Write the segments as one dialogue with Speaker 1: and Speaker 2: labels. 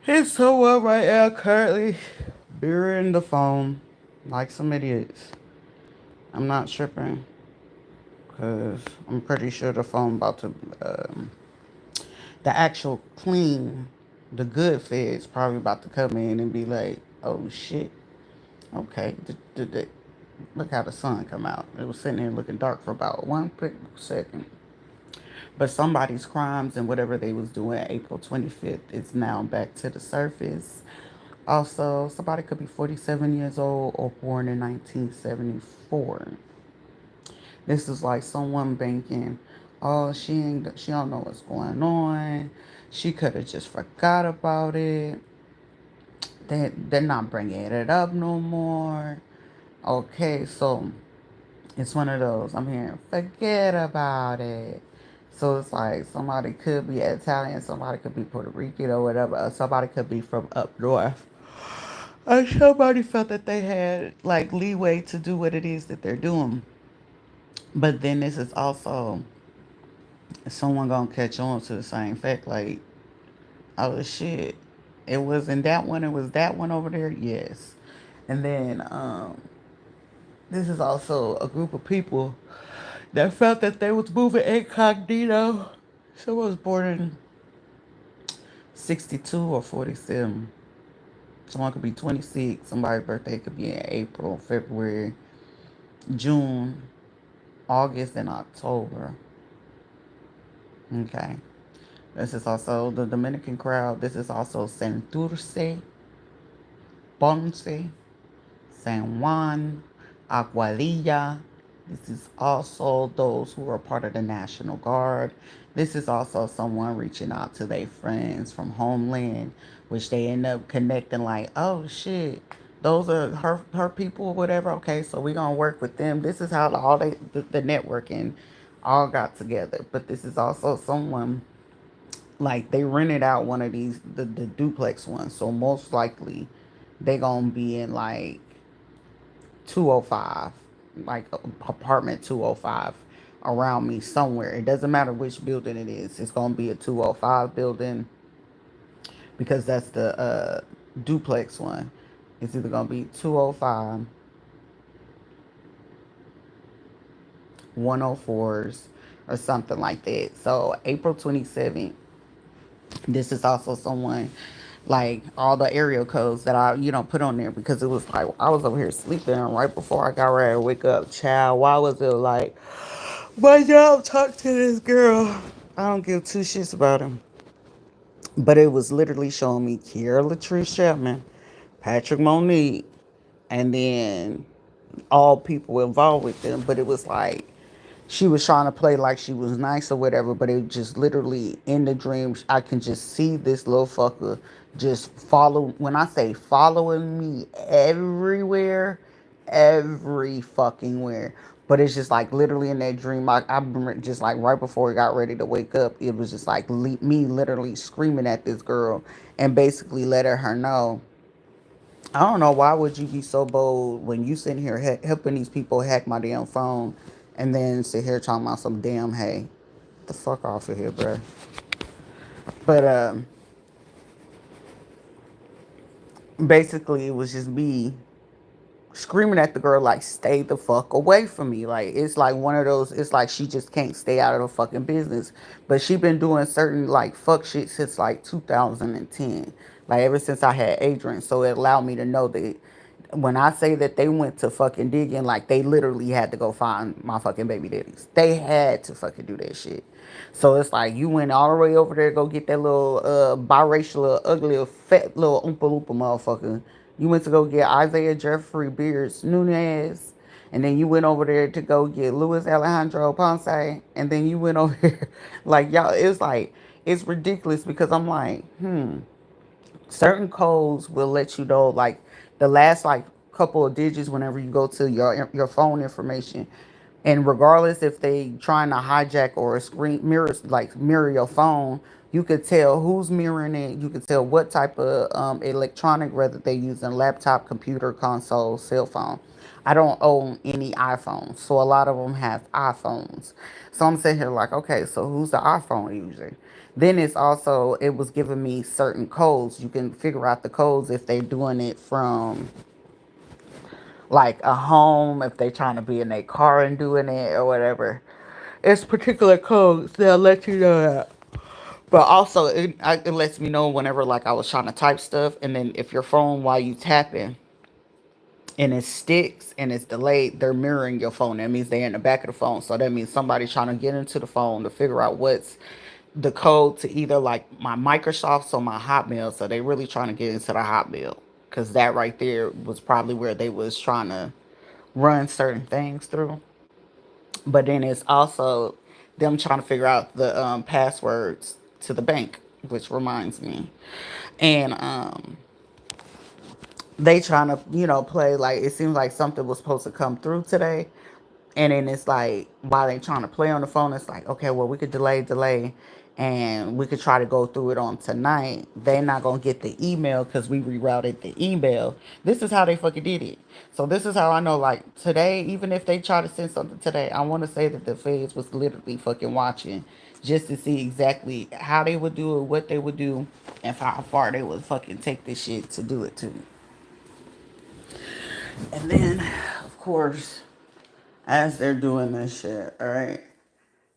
Speaker 1: It's someone right now currently burying the phone like some idiots. I'm not tripping because I'm pretty sure the phone about to, the actual clean, the good feds probably about to come in and be like, oh shit, okay, look how the sun come out. It was sitting there looking dark for about one quick second. But somebody's crimes and whatever they was doing April 25th is now back to the surface. Also, somebody could be 47 years old or born in 1974. This is like someone banking, oh, she don't know what's going on. She could have just forgot about it. They're not bringing it up no more. Okay, so it's one of those. I'm hearing, forget about it. So it's like somebody could be Italian, somebody could be Puerto Rican or whatever, or somebody could be from up north. And somebody felt that they had like leeway to do what it is that they're doing. But then this is also someone gonna catch on to the same fact, like, oh shit, it wasn't that one, it was that one over there, yes. And then this is also a group of people that felt that they was moving incognito. Someone was born in 62 or 47. Someone could be 26. Somebody's birthday could be in April, February, June, August, and October. Okay. This is also the Dominican crowd. This is also Santurce, Ponce, San Juan, Aguadilla. This is also those who are part of the National Guard. This is also someone reaching out to their friends from homeland, which they end up connecting like, oh shit, those are her people or whatever. Okay, so we're gonna work with them. This is how all the networking all got together. But this is also someone like they rented out one of these the duplex ones. So most likely they gonna be in like 205, like apartment 205 around me somewhere. It doesn't matter which building it is. It's going to be a 205 building because that's the duplex one. It's either going to be 205, 104s, or something like that. So April 27th, this is also someone like all the area codes that I, put on there because it was like I was over here sleeping right before I got ready to wake up. Child, why was it like my job talked to this girl? I don't give two shits about him. But it was literally showing me Kiera Latrice Chapman, Patrick Monique, and then all people involved with them. But it was like she was trying to play like she was nice or whatever, but it just literally in the dreams, I can just see this little fucker just follow. When I say following me everywhere, every fucking where. But it's just like literally in that dream, I remember just like right before I got ready to wake up, it was just like me literally screaming at this girl and basically letting her know, I don't know, why would you be so bold when you sitting here helping these people hack my damn phone and then sit here talking about some damn hey. Get the fuck off of here, bruh. But basically it was just me screaming at the girl like stay the fuck away from me. Like it's like one of those, it's like she just can't stay out of the fucking business. But she been doing certain like fuck shit since like 2010. Like ever since I had Adrian. So it allowed me to know that when I say that they went to fucking digging, like they literally had to go find my fucking baby daddies. They had to fucking do that shit. So it's like you went all the way over there to go get that little biracial, ugly, fat little oompa loompa motherfucker. You went to go get Isaiah Jeffrey Beards Nunez. And then you went over there to go get Luis Alejandro Ponce. And then you went over here. Like, y'all, it's like, it's ridiculous because I'm like, certain codes will let you know like the last like couple of digits whenever you go to your phone information, and regardless if they trying to hijack or screen mirror like mirror your phone, you could tell who's mirroring it. You could tell what type of electronic, whether they using laptop, computer, console, cell phone. I don't own any iPhones, so a lot of them have iPhones. So I'm sitting here like, okay, so who's the iPhone user? Then it's also, it was giving me certain codes. You can figure out the codes if they're doing it from like a home, if they're trying to be in a car and doing it or whatever. It's particular codes that'll let you know that. But also, it lets me know whenever like I was trying to type stuff, and then if your phone while you tapping and it sticks and it's delayed, they're mirroring your phone. That means they're in the back of the phone. So that means somebody's trying to get into the phone to figure out what's the code to either like my Microsoft's or my Hotmail. So they really trying to get into the Hotmail, because that right there was probably where they was trying to run certain things through. But then it's also them trying to figure out the passwords to the bank, which reminds me. And they trying to, play like it seems like something was supposed to come through today. And then it's like, while they trying to play on the phone, it's like, okay, well, we could delay, and we could try to go through it on tonight. They're not going to get the email because we rerouted the email. This is how they fucking did it. So this is how I know, like, today, even if they try to send something today, I want to say that the feds was literally fucking watching just to see exactly how they would do it, what they would do, and how far they would fucking take this shit to do it to. And then, of course, as they're doing this shit, all right?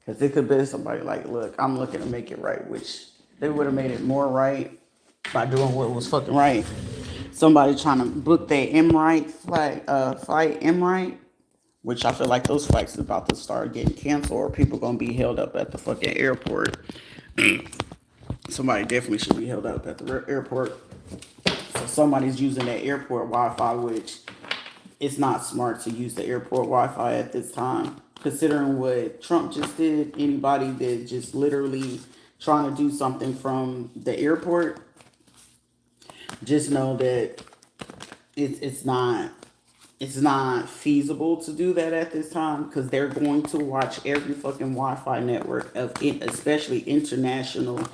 Speaker 1: Because it could be somebody like, look, I'm looking to make it right, which they would have made it more right by doing what was fucking right. Somebody trying to book their flight M right, which I feel like those flights is about to start getting canceled, or people gonna be held up at the fucking airport. Somebody definitely should be held up at the airport. So somebody's using that airport Wi-Fi, which it's not smart to use the airport Wi-Fi at this time, considering what Trump just did. Anybody that just literally trying to do something from the airport, just know that it's not it's not feasible to do that at this time, because they're going to watch every fucking Wi-Fi network of it, especially international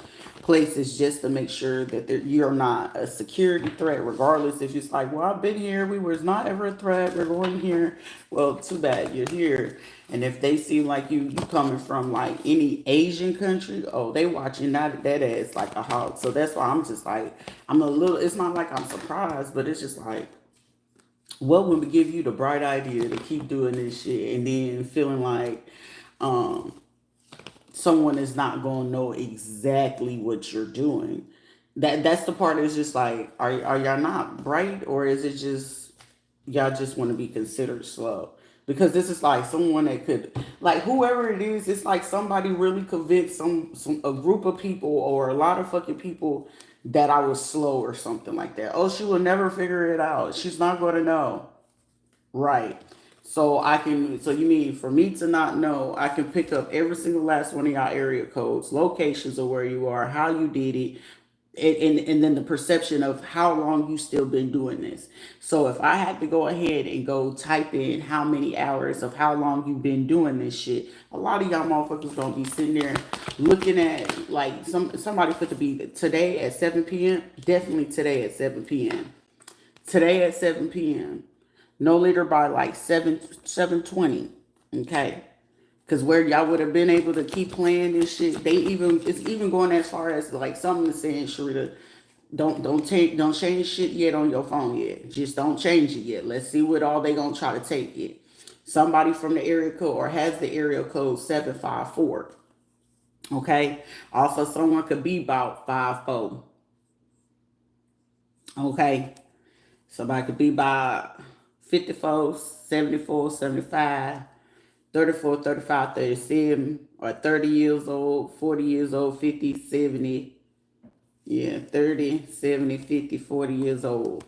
Speaker 1: places, just to make sure that you're not a security threat. Regardless, if it's like, well, I've been here, we was not ever a threat, we're going here. Well, too bad you're here. And if they see like you coming from like any Asian country, oh, they watching that ass like a hawk. So that's why I'm just like, I'm a little. It's not like I'm surprised, but it's just like, what would give you the bright idea to keep doing this shit and then feeling like um someone is not gonna know exactly what you're doing? That's the part that's just like, are y'all not bright, or is it just y'all just want to be considered slow? Because this is like someone that could, like, whoever it is, it's like somebody really convinced some a group of people or a lot of fucking people that I was slow or something like that. Oh, she will never figure it out. She's not going to know. Right. So you mean for me to not know, I can pick up every single last one of y'all area codes, locations of where you are, how you did it, and then the perception of how long you still been doing this. So if I had to go ahead and go type in how many hours of how long you've been doing this shit, a lot of y'all motherfuckers gonna be sitting there looking at like somebody put to be today at 7 p.m. Definitely today at 7 p.m. Today at 7 p.m. No later by like 7:20. Okay. Cause where y'all would have been able to keep playing this shit, it's even going as far as like something saying, Sharita, don't change shit yet on your phone yet. Just don't change it yet. Let's see what all they gonna try to take it. Somebody from the area code or has the area code 754. Okay. Also, someone could be about 54. Okay. Somebody could be by 54, 74, 75, 34, 35, 37, or 30 years old, 40 years old, 50, 70. Yeah, 30, 70, 50, 40 years old.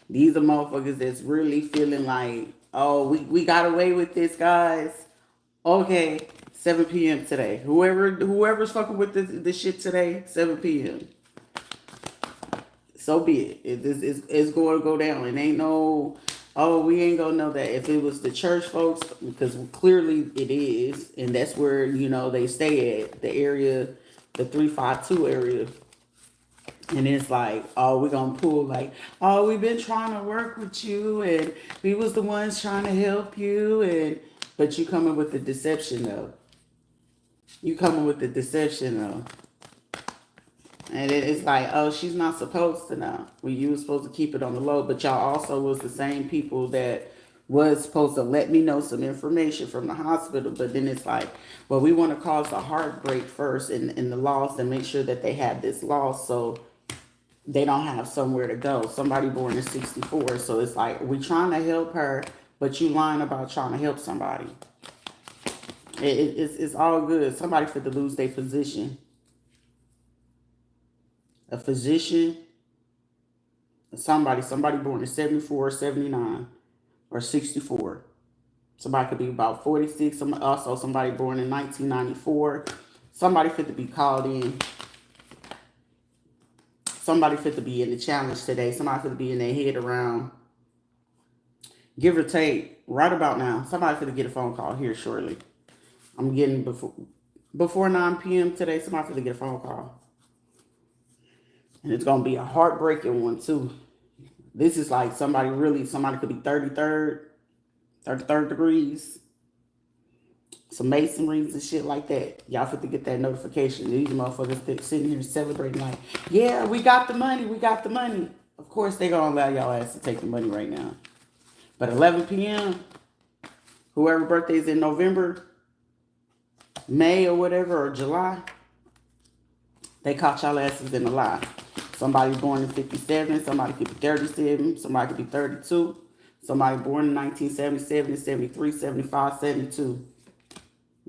Speaker 1: These are motherfuckers that's really feeling like, oh, we got away with this, guys. Okay, 7 p.m. today. Whoever's fucking with this shit today, 7 p.m. So be it. It's going to go down. It ain't no, oh, we ain't going to know that. If it was the church folks, because clearly it is, and that's where, they stay at, the area, the 352 area. And it's like, oh, we're gonna pull like, oh, we've been trying to work with you and we was the ones trying to help you, and but you coming with the deception though. You coming with the deception though. And it's like, oh, she's not supposed to know. Well, you were supposed to keep it on the low, but y'all also was the same people that was supposed to let me know some information from the hospital. But then it's like, well, we want to cause a heartbreak first in the loss and make sure that they have this loss so they don't have somewhere to go. Somebody born in 64. So it's like, we trying to help her, but you lying about trying to help somebody. It's all good. Somebody for to lose their position. A physician, somebody born in 74, 79, or 64. Somebody could be about 46. Also, somebody born in 1994. Somebody fit to be called in. Somebody fit to be in the challenge today. Somebody fit to be in their head around, give or take, right about now. Somebody fit to get a phone call here shortly. I'm getting before 9 p.m. today. Somebody fit to get a phone call. And it's going to be a heartbreaking one, too. This is like somebody could be 33rd degrees. Some masonries and shit like that. Y'all fit to get that notification. These motherfuckers sitting here celebrating like, yeah, we got the money. We got the money. Of course, they going to allow y'all ass to take the money right now. But 11 p.m., whoever birthday is in November, May or whatever, or July, they caught y'all asses in a lie. Somebody born in 57, somebody could be 37, somebody could be 32, somebody born in 1977, 73, 75, 72.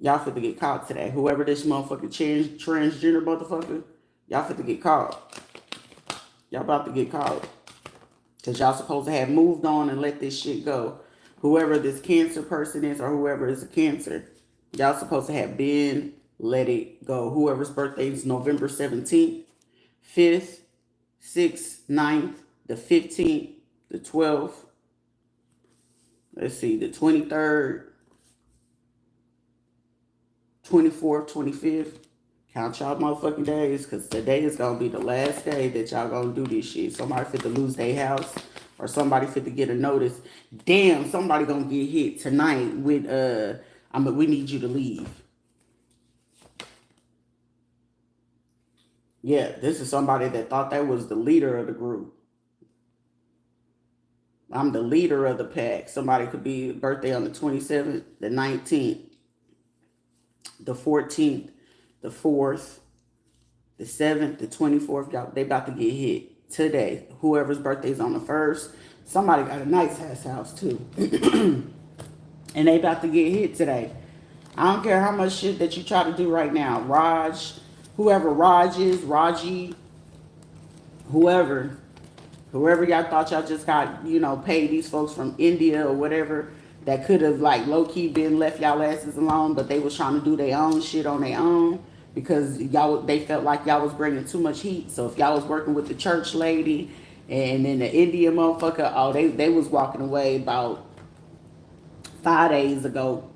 Speaker 1: Y'all fit to get caught today. Whoever this motherfucking transgender motherfucker, y'all fit to get caught. Y'all about to get caught. Because y'all supposed to have moved on and let this shit go. Whoever this cancer person is or whoever is a cancer, y'all supposed to have been let it go. Whoever's birthday is November 17th, 5th, 6th, 9th, the 15th, the 12th, let's see, the 23rd, 24th, 25th. Count y'all motherfucking days, because today is going to be the last day that y'all going to do this shit. Somebody fit to lose their house, or somebody fit to get a notice. Damn, somebody going to get hit tonight with, we need you to leave. Yeah, this is somebody that thought that was the leader of the group. I'm the leader of the pack. Somebody could be birthday on the 27th, the 19th, the 14th, the 4th, the 7th, the 24th. Y'all, they about to get hit today. Whoever's birthday is on the 1st. Somebody got a nice ass house too. And they about to get hit today. I don't care how much shit that you try to do right now. Whoever Raj is, Raji, whoever y'all thought y'all just got, paid these folks from India or whatever that could have like low-key been left y'all asses alone, but they was trying to do their own shit on their own because they felt like y'all was bringing too much heat. So if y'all was working with the church lady and then the India motherfucker, oh, they was walking away about 5 days ago.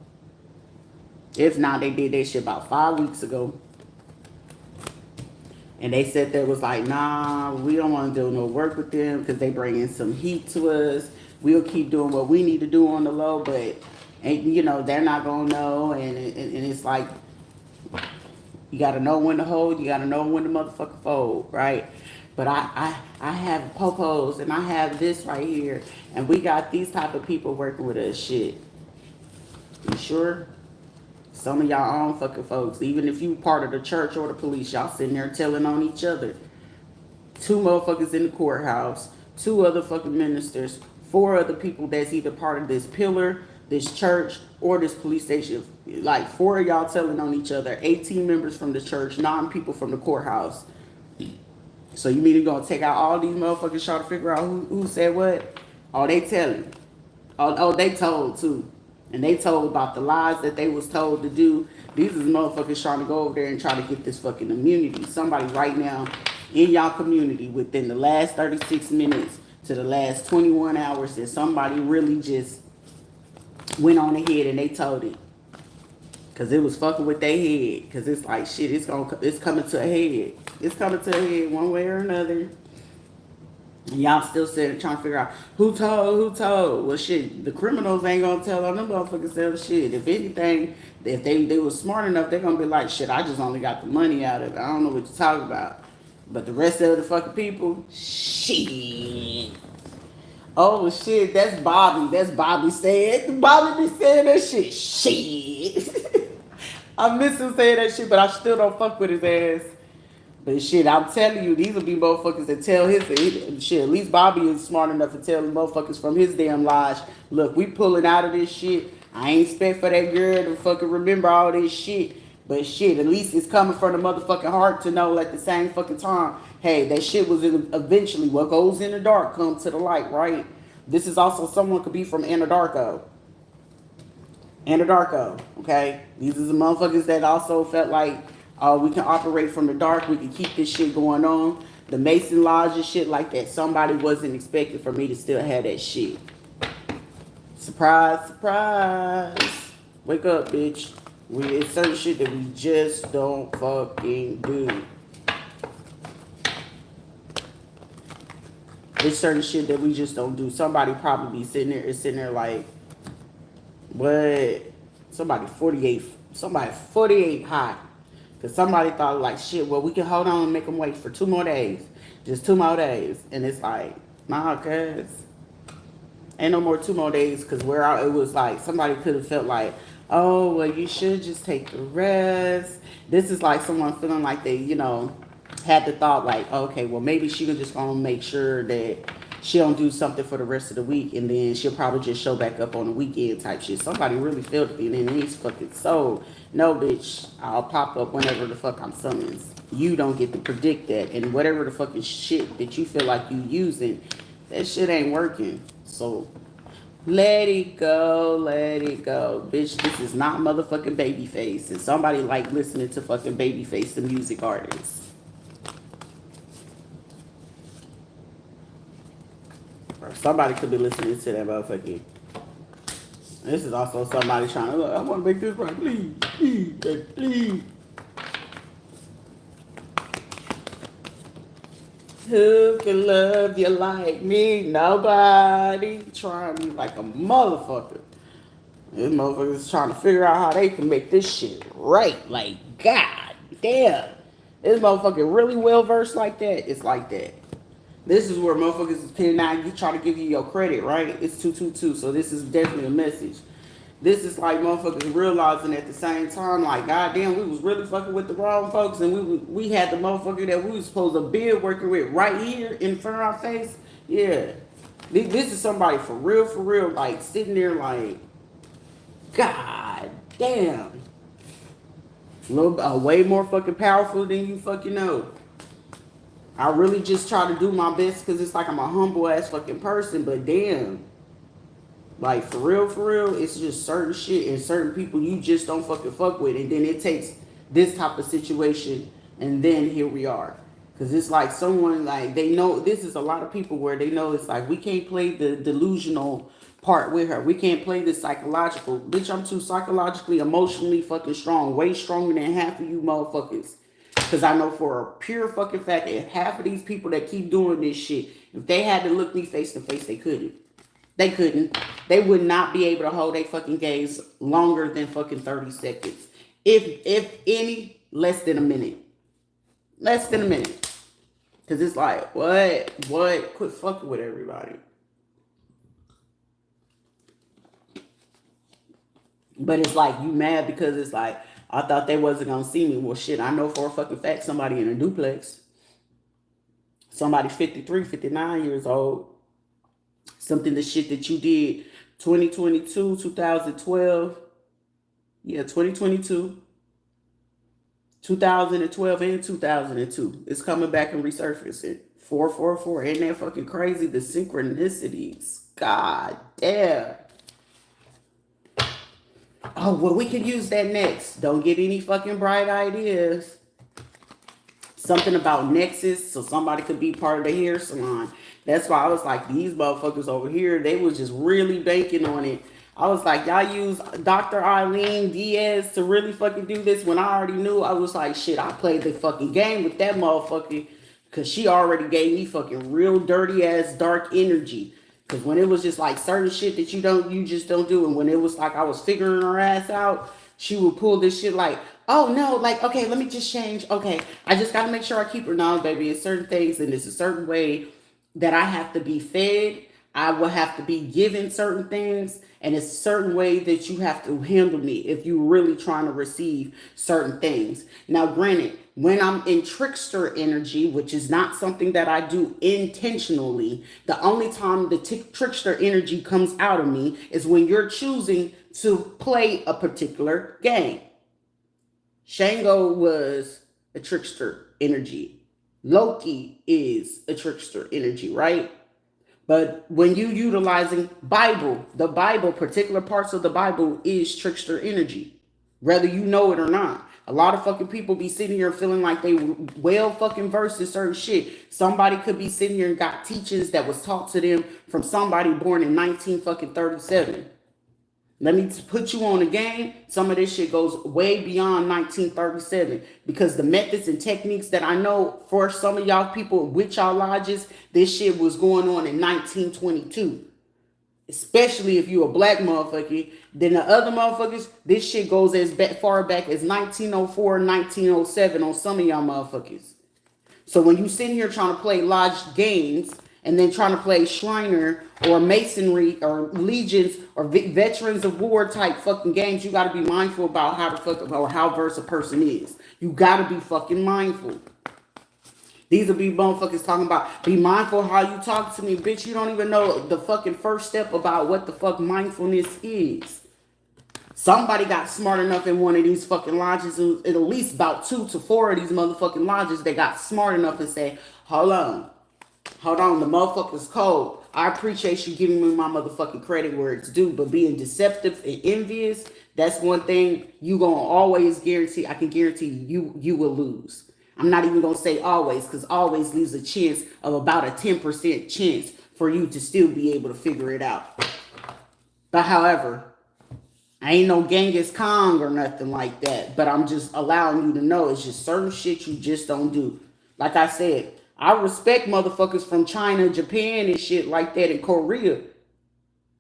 Speaker 1: If not, they did that shit about 5 weeks ago. And they said there was like, nah, we don't want to do no work with them because they bring in some heat to us. We'll keep doing what we need to do on the low, but they're not gonna know. And it's like, you gotta know when to hold, you gotta know when to motherfucker fold, right? But I have popos and I have this right here, and we got these type of people working with us. Shit, you sure? Some of y'all own fucking folks, even if you part of the church or the police, y'all sitting there telling on each other. 2 motherfuckers in the courthouse, 2 other fucking ministers, 4 other people that's either part of this pillar, this church, or this police station. Like 4 of y'all telling on each other, 18 members from the church, 9 people from the courthouse. So you mean you're gonna take out all these motherfuckers trying to figure out who said what? Oh, they telling. Oh, they told too. And they told about the lies that they was told to do. These is motherfuckers trying to go over there and try to get this fucking immunity. Somebody right now in y'all community within the last 36 minutes to the last 21 hours that somebody really just went on ahead and they told it. Cause it was fucking with their head. Cause it's like shit, it's coming to a head. It's coming to a head one way or another. And y'all still sitting trying to figure out who told, who told. Well shit, the criminals ain't gonna tell on them motherfuckers tell the shit. If anything, if they was smart enough, they're gonna be like, shit, I just only got the money out of it. I don't know what you're talking about. But the rest of the fucking people, shit. Oh shit, that's Bobby. That's Bobby said. Bobby be saying that shit. Shit. I miss him saying that shit, but I still don't fuck with his ass. But shit, I'm telling you, these will be motherfuckers that tell his shit. At least Bobby is smart enough to tell the motherfuckers from his damn lies. Look, we pulling out of this shit. I ain't expect for that girl to fucking remember all this shit. But shit, at least it's coming from the motherfucking heart to know at the same fucking time, hey, that shit was eventually what goes in the dark comes to the light, right? This is also someone could be from Anadarko. Anadarko, okay? These are the motherfuckers that also felt like we can operate from the dark. We can keep this shit going on. The Mason Lodge and shit like that. Somebody wasn't expecting for me to still have that shit. Surprise, surprise. Wake up, bitch. It's certain shit that we just don't fucking do. It's certain shit that we just don't do. Somebody probably be sitting there like, what? Somebody 48 high. Because somebody thought like, shit, well, we can hold on and make them wait for 2 more days. Just 2 more days. And it's like, nah, cuz. Ain't no more 2 more days. Because it was like, somebody could have felt like, oh, well, you should just take the rest. This is like someone feeling like they, had the thought like, okay, well, maybe she can just gonna make sure that she don't do something for the rest of the week, and then she'll probably just show back up on the weekend type shit. Somebody really felt it in these fucking soul. No, bitch, I'll pop up whenever the fuck I'm summoned. You don't get to predict that, and whatever the fucking shit that you feel like you using, that shit ain't working. So let it go, bitch. This is not motherfucking Babyface, and somebody like listening to fucking Babyface, the music artist. Somebody could be listening to that motherfucking. This is also somebody trying to look. I want to make this right, please. Who can love you like me? Nobody. Trying me like a motherfucker. This motherfucker is trying to figure out how they can make this shit right. Like, god damn. This motherfucker really well versed like that. It's like that. This is where motherfuckers can now you try to give you your credit, right? It's 222, so this is definitely a message. This is like motherfuckers realizing at the same time, like, goddamn, we was really fucking with the wrong folks, and we had the motherfucker that we was supposed to be working with right here in front of our face. Yeah, this is somebody for real, like sitting there like, god damn, way more fucking powerful than you fucking know. I really just try to do my best because it's like I'm a humble ass fucking person, but damn. Like, for real, it's just certain shit and certain people you just don't fucking fuck with. And then it takes this type of situation, and then here we are. Because it's like someone, like, they know, this is a lot of people where they know it's like, we can't play the delusional part with her. We can't play the psychological. Bitch, I'm too psychologically, emotionally fucking strong. Way stronger than half of you motherfuckers. Because I know for a pure fucking fact that half of these people that keep doing this shit, if they had to look me face to face, they couldn't. They couldn't. They would not be able to hold their fucking gaze longer than fucking 30 seconds. If any, less than a minute. Less than a minute. Because it's like, what? Quit fucking with everybody. But it's like, you mad because it's like, I thought they wasn't going to see me. Well, shit, I know for a fucking fact somebody in a duplex. Somebody 53, 59 years old. Something the shit that you did 2022, 2012. Yeah, 2022, 2012, and 2002. It's coming back and resurfacing. 444. Ain't that fucking crazy? The synchronicities. God damn. Oh, well, we can use that next. Don't get any fucking bright ideas. Something about Nexus, so somebody could be part of the hair salon. That's why I was like, these motherfuckers over here, they was just really banking on it. I was like, y'all use Dr. Eileen Diaz to really fucking do this when I already knew. I was like, shit, I played the fucking game with that motherfucker because she already gave me fucking real dirty ass dark energy. Because when it was just like certain shit that you just don't do. And when it was like I was figuring her ass out, she would pull this shit like, oh no, like, okay, let me just change. Okay, I just got to make sure I keep her. No, baby, it's certain things and it's a certain way that I have to be fed. I will have to be given certain things, and it's a certain way that you have to handle me if you're really trying to receive certain things. Now, granted, when I'm in trickster energy, which is not something that I do intentionally, the only time the trickster energy comes out of me is when you're choosing to play a particular game. Shango was a trickster energy. Loki is a trickster energy, right? But when you utilizing Bible, the Bible, particular parts of the Bible is trickster energy, whether you know it or not. A lot of fucking people be sitting here feeling like they well fucking versed in certain shit. Somebody could be sitting here and got teachings that was taught to them from somebody born in 1937. Let me put you on a game. Some of this shit goes way beyond 1937 because the methods and techniques that I know for some of y'all people with y'all lodges, this shit was going on in 1922. Especially if you a black motherfucker. Then the other motherfuckers, this shit goes as far back as 1904, 1907 on some of y'all motherfuckers. So when you sitting here trying to play lodge games and then trying to play Shriner or Masonry or Legions or Veterans of War type fucking games, you got to be mindful about how the fuck or how versed a person is. You got to be fucking mindful. These will be motherfuckers talking about, be mindful how you talk to me. Bitch, you don't even know the fucking first step about what the fuck mindfulness is. Somebody got smart enough in one of these fucking lodges, at least about 2 to 4 of these motherfucking lodges, they got smart enough to say, hold on, the motherfucker's cold. I appreciate you giving me my motherfucking credit where it's due, but being deceptive and envious, that's one thing you gonna always guarantee. I can guarantee you will lose. I'm not even gonna say always, because always leaves a chance of about a 10% chance for you to still be able to figure it out. But however, I ain't no Genghis Khan or nothing like that, but I'm just allowing you to know it's just certain shit you just don't do. Like I said, I respect motherfuckers from China, Japan, and shit like that in Korea.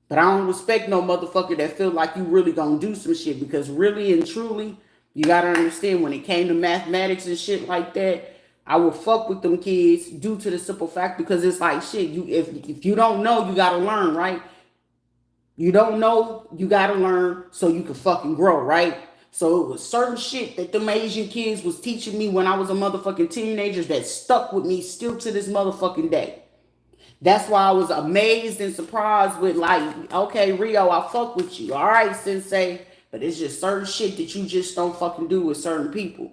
Speaker 1: But I don't respect no motherfucker that feel like you really gonna do some shit, because really and truly, you gotta understand when it came to mathematics and shit like that, I will fuck with them kids due to the simple fact because it's like shit. If you don't know, you gotta learn, right? You don't know, you gotta learn so you can fucking grow, right? So it was certain shit that them Asian kids was teaching me when I was a motherfucking teenager that stuck with me still to this motherfucking day. That's why I was amazed and surprised with like, okay, Rio, I fuck with you. All right, sensei. But it's just certain shit that you just don't fucking do with certain people.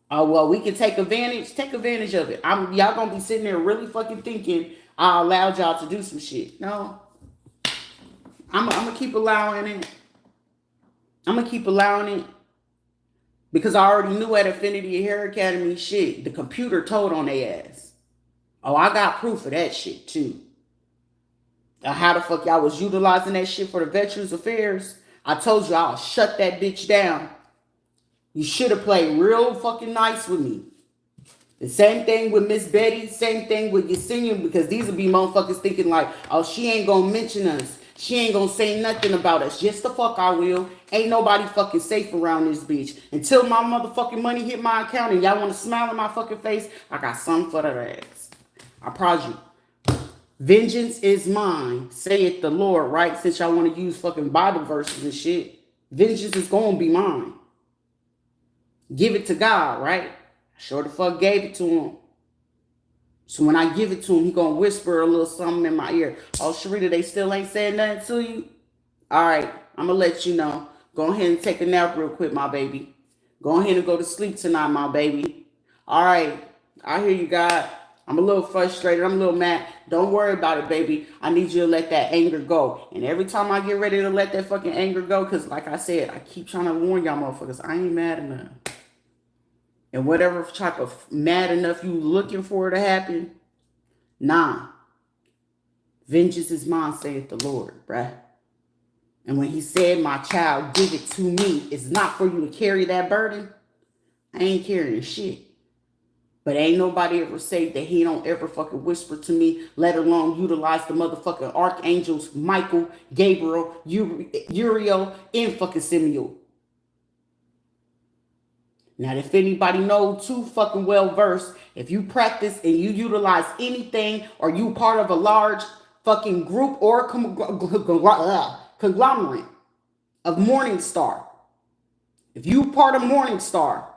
Speaker 1: Oh, well, we can take advantage of it. Y'all gonna be sitting there really fucking thinking I allowed y'all to do some shit. No. I'm gonna keep allowing it. I'm gonna keep allowing it. Because I already knew at Affinity Hair Academy shit, the computer told on their ass. Oh, I got proof of that shit too. How the fuck y'all was utilizing that shit for the Veterans Affairs? I told you I'll shut that bitch down. You should have played real fucking nice with me. The same thing with Miss Betty, same thing with Yesenia, because these will be motherfuckers thinking like, oh, she ain't gonna mention us. She ain't gonna say nothing about us. Yes, the fuck I will. Ain't nobody fucking safe around this bitch. Until my motherfucking money hit my account and y'all want to smile in my fucking face, I got something for that ass. I promise you. Vengeance is mine, saith the Lord, right? Since y'all want to use fucking Bible verses and shit. Vengeance is gonna be mine. Give it to God, right? I sure the fuck gave it to him. So when I give it to him, he gonna whisper a little something in my ear. Oh, Sharita, they still ain't saying nothing to you? All right, I'm gonna let you know. Go ahead and take a nap real quick, my baby. Go ahead and go to sleep tonight, my baby. All right, I hear you, God. I'm a little frustrated. I'm a little mad. Don't worry about it, baby. I need you to let that anger go. And every time I get ready to let that fucking anger go, because like I said, I keep trying to warn y'all motherfuckers, I ain't mad enough. And whatever type of mad enough you looking for to happen, nah. Vengeance is mine, saith the Lord, bruh. And when he said, my child, give it to me, it's not for you to carry that burden. I ain't carrying shit. But ain't nobody ever say that he don't ever fucking whisper to me, let alone utilize the motherfucking archangels, Michael, Gabriel, Uriel, and fucking Samuel. Now, if anybody knows too fucking well versed, if you practice and you utilize anything, or you part of a large fucking group or conglomerate of Morning Star, if you part of Morning Star,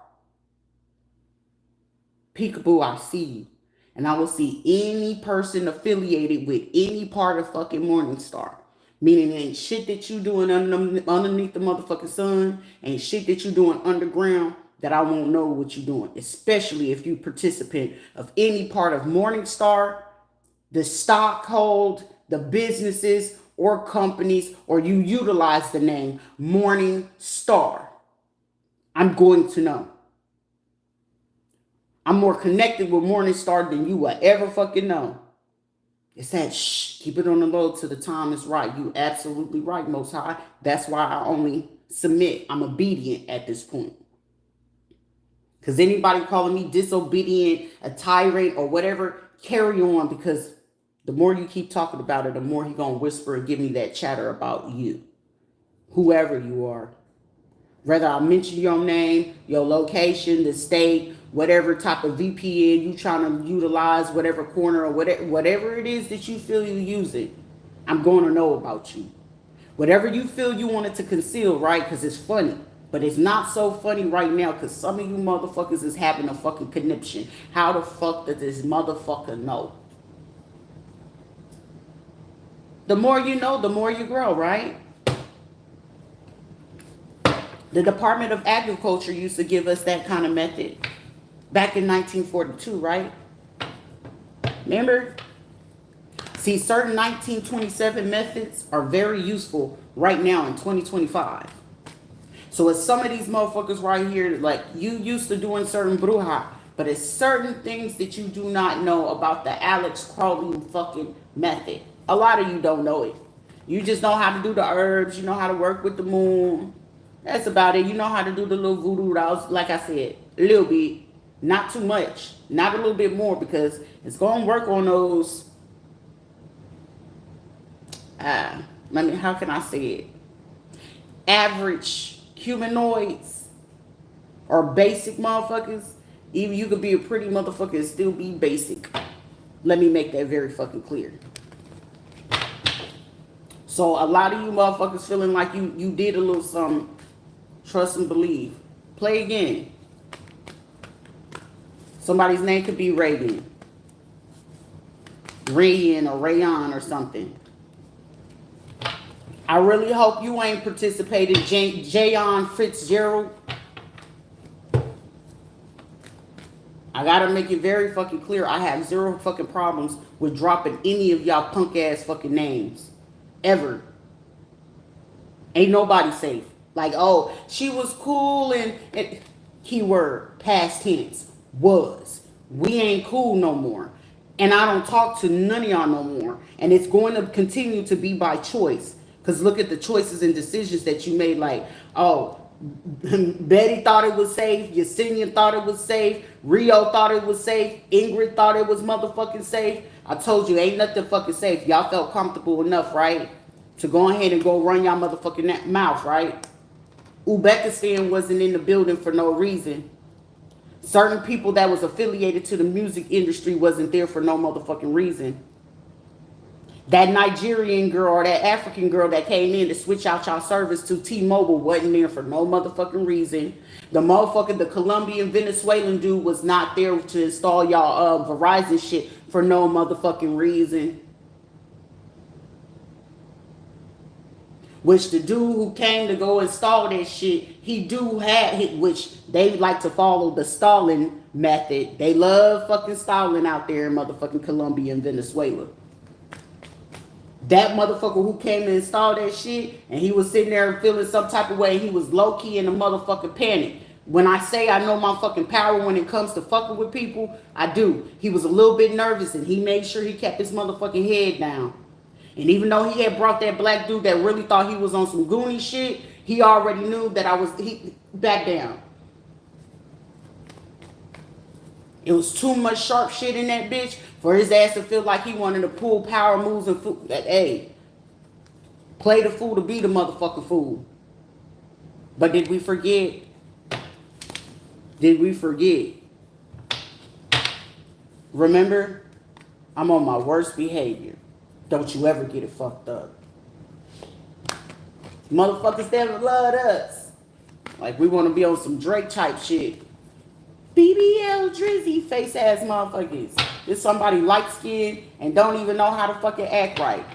Speaker 1: peekaboo, I see you. And I will see any person affiliated with any part of fucking Morning Star. Meaning ain't shit that you doing underneath the motherfucking sun. Ain't shit that you doing underground that I won't know what you doing. Especially if you participant of any part of Morning Star, the stockhold, the businesses or companies, or you utilize the name Morning Star. I'm going to know. I'm more connected with Morning Star than you will ever fucking know. It's that shh, keep it on the low till the time is right. You absolutely right, Most High. That's why I only submit. I'm obedient at this point. Because anybody calling me disobedient, a tyrant, or whatever, carry on, because the more you keep talking about it, the more he gonna whisper and give me that chatter about you. Whoever you are. Whether I mention your name, your location, the state, whatever type of VPN you trying to utilize, whatever corner or whatever it is that you feel you using, I'm going to know about you. Whatever you feel you wanted to conceal, right? Because it's funny. But it's not so funny right now because some of you motherfuckers is having a fucking conniption. How the fuck does this motherfucker know? The more you know, the more you grow, right? The Department of Agriculture used to give us that kind of method back in 1942, right? Remember? See, certain 1927 methods are very useful right now in 2025. So it's some of these motherfuckers right here, like you used to doing certain bruja, but it's certain things that you do not know about the Alex Crowley fucking method. A lot of you don't know it. You just know how to do the herbs. You know how to work with the moon. That's about it. You know how to do the little voodoo dolls, like I said, a little bit, not too much, not a little bit more, because it's going to work on those, how can I say it? Average humanoids or basic motherfuckers. Even you could be a pretty motherfucker and still be basic. Let me make that very fucking clear. So a lot of you motherfuckers feeling like you did a little something. Trust and believe. Play again. Somebody's name could be Reagan. Rayan or Rayon or something. I really hope you ain't participated. Jayon Fitzgerald. I gotta make it very fucking clear. I have zero fucking problems with dropping any of y'all punk ass fucking names. Ever. Ain't nobody safe. Like, oh, she was cool and keyword, past tense, was. We ain't cool no more. And I don't talk to none of y'all no more. And it's going to continue to be by choice. Because look at the choices and decisions that you made. Like, oh, Betty thought it was safe. Yesenia thought it was safe. Rio thought it was safe. Ingrid thought it was motherfucking safe. I told you, ain't nothing fucking safe. Y'all felt comfortable enough, right? To go ahead and go run y'all motherfucking mouth, right? Uzbekistan wasn't in the building for no reason. Certain people that was affiliated to the music industry wasn't there for no motherfucking reason. That Nigerian girl or that African girl that came in to switch out y'all service to T-Mobile wasn't there for no motherfucking reason. The Colombian Venezuelan dude was not there to install y'all Verizon shit for no motherfucking reason. Which the dude who came to go install that shit, he do have, which they like to follow the Stalin method. They love fucking Stalin out there in motherfucking Colombia and Venezuela. That motherfucker who came to install that shit, and he was sitting there feeling some type of way, he was low-key in a motherfucking panic. When I say I know my fucking power when it comes to fucking with people, I do. He was a little bit nervous, and he made sure he kept his motherfucking head down. And even though he had brought that black dude that really thought he was on some Goonie shit, he already knew that he back down. It was too much sharp shit in that bitch for his ass to feel like he wanted to pull power moves and fool. Hey, play the fool to be the motherfucking fool. But did we forget? Did we forget? Remember, I'm on my worst behavior. Don't you ever get it fucked up. Motherfuckers never loved us. Like we want to be on some Drake type shit. BBL Drizzy face ass motherfuckers. There's somebody light skinned and don't even know how to fucking act right.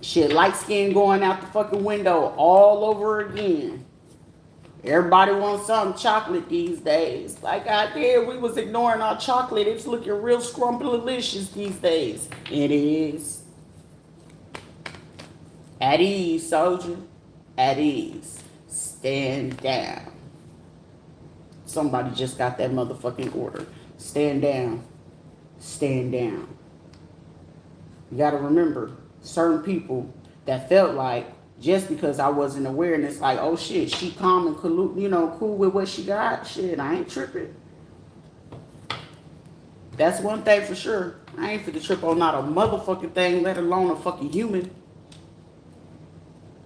Speaker 1: Shit, light skin going out the fucking window all over again. Everybody wants something chocolate these days. Like I did, we was ignoring our chocolate. It's looking real scrumptious these days. It is. At ease, soldier. At ease. Stand down. Somebody just got that motherfucking order. Stand down. Stand down. You gotta remember, certain people that felt like just because I wasn't aware and it's like, oh shit, she calm and cool, cool with what she got. Shit, I ain't tripping. That's one thing for sure. I ain't finna trip on not a motherfucking thing, let alone a fucking human.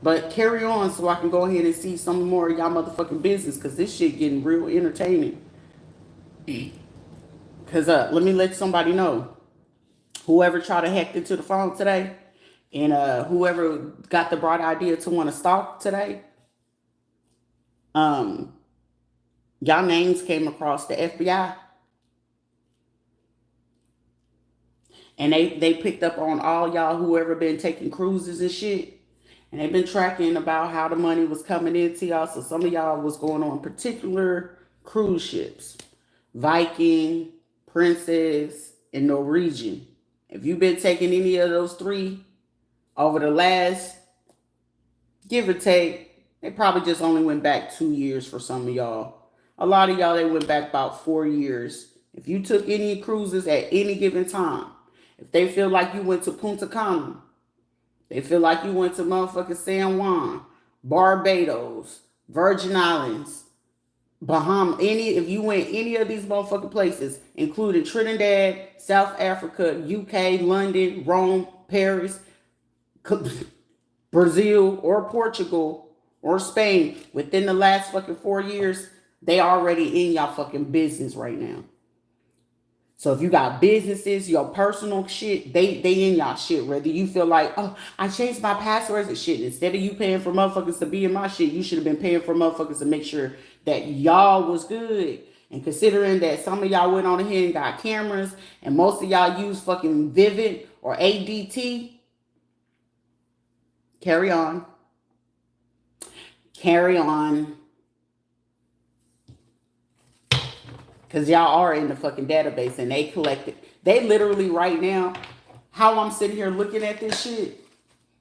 Speaker 1: But carry on so I can go ahead and see some more of y'all motherfucking business because this shit getting real entertaining. Because let me let somebody know. Whoever tried to hack into the phone today and whoever got the bright idea to want to stalk today, y'all names came across the FBI. And they picked up on all y'all whoever been taking cruises and shit. And they've been tracking about how the money was coming into y'all. So some of y'all was going on particular cruise ships. Viking, Princess, and Norwegian. If you've been taking any of those three over the last, give or take, they probably just only went back 2 years for some of y'all. A lot of y'all, they went back about 4 years. If you took any cruises at any given time, if they feel like you went to Punta Cana, they feel like you went to motherfucking San Juan, Barbados, Virgin Islands, Bahamas, if you went any of these motherfucking places, including Trinidad, South Africa, UK, London, Rome, Paris, Brazil, or Portugal, or Spain, within the last fucking 4 years, they already in y'all fucking business right now. So if you got businesses, your personal shit, they in y'all shit. Whether you feel like, oh, I changed my passwords and shit. Instead of you paying for motherfuckers to be in my shit, you should have been paying for motherfuckers to make sure that y'all was good. And considering that some of y'all went on ahead and got cameras, and most of y'all use fucking Vivid or ADT, carry on. Carry on. Because y'all are in the fucking database and they collected. They literally right now, how I'm sitting here looking at this shit,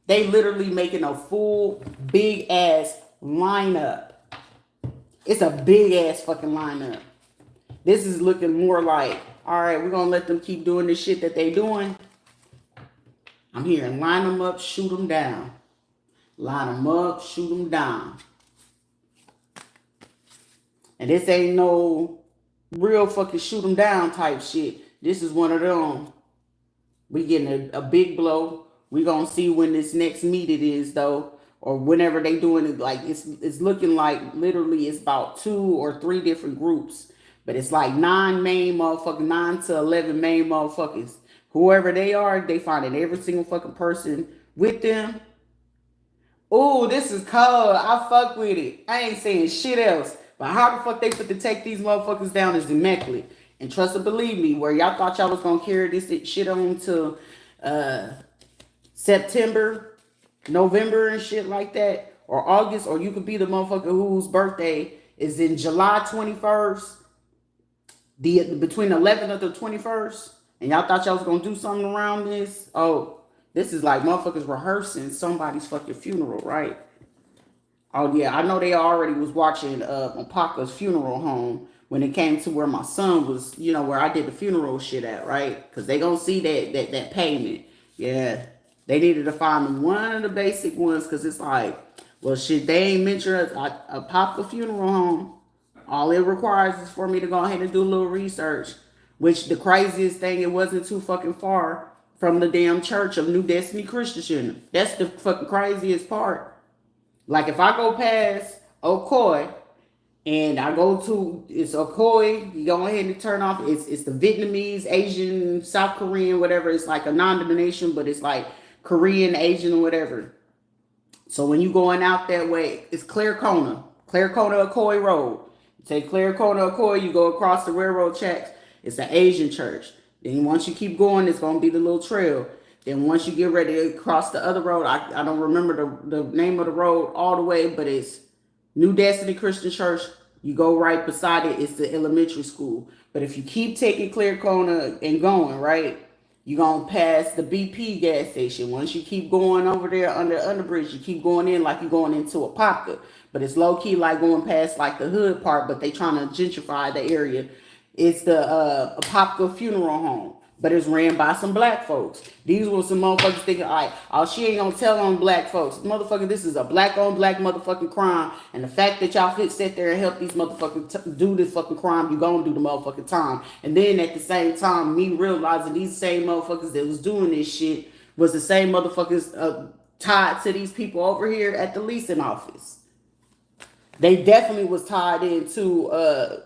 Speaker 1: they literally making a full big ass lineup. It's a big ass fucking lineup. This is looking more like, all right, we're going to let them keep doing this shit that they doing. I'm hearing line them up, shoot them down. Line them up, shoot them down. And this ain't no real fucking shoot them down type shit. This is one of them. We getting a big blow. We gonna see when this next meet it is though, or whenever they doing it. Like it's looking like literally it's about 2 or 3 different groups, but it's like 9 to 11 main motherfuckers. Whoever they are, they finding every single fucking person with them. Ooh, this is cold. I fuck with it. I ain't saying shit else. But how the fuck they put to take these motherfuckers down is immaculate. And trust and believe me, where y'all thought y'all was gonna carry this shit on to September, November and shit like that, or August, or you could be the motherfucker whose birthday is in July 21st, between the 11th or the 21st, and y'all thought y'all was gonna do something around this. Oh, this is like motherfuckers rehearsing somebody's fucking funeral, right? Oh, yeah, I know they already was watching Paca's funeral home when it came to where my son was, where I did the funeral shit at, right? Because they going to see that payment. Yeah, They needed to find one of the basic ones because it's like, well, shit, they ain't mentioned a Papa funeral home. All it requires is for me to go ahead and do a little research, which the craziest thing, it wasn't too fucking far from the damn church of New Destiny Christian Center. That's the fucking craziest part. Like if I go past Ocoy and I go to, it's Ocoy, you go ahead and turn off, it's the Vietnamese, Asian, South Korean, whatever. It's like a non-denomination, but it's like Korean, Asian, or whatever. So when you going out that way, it's Claricona Ocoy Road. You take Claricona Ocoy, you go across the railroad tracks. It's an Asian church. Then once you keep going, it's going to be the little trail. Then once you get ready to cross the other road, I don't remember the name of the road all the way, but it's New Destiny Christian Church. You go right beside it, it's the elementary school. But if you keep taking Claricona and going, right, you're going to pass the BP gas station. Once you keep going over there under Underbridge, you keep going in like you're going into Apopka. But it's low-key like going past like the hood part, but they trying to gentrify the area. It's the Apopka Funeral Home. But it's ran by some black folks. These were some motherfuckers thinking, all right, oh, she ain't gonna tell on black folks. Motherfucker, this is a black on black motherfucking crime. And the fact that y'all sit there and help these motherfuckers do this fucking crime, you gonna do the motherfucking time. And then at the same time, me realizing these same motherfuckers that was doing this shit was the same motherfuckers tied to these people over here at the leasing office. They definitely was tied into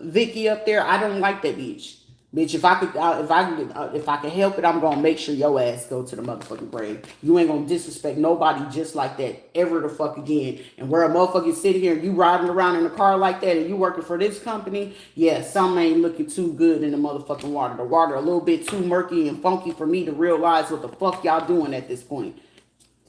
Speaker 1: Vicky up there. I don't like that bitch. Bitch, if I could help it, I'm gonna make sure your ass go to the motherfucking grave. You ain't gonna disrespect nobody just like that ever the fuck again. And where a motherfucker sitting here, you riding around in a car like that, and you working for this company, yeah, something ain't looking too good in the motherfucking water. The water a little bit too murky and funky for me to realize what the fuck y'all doing at this point.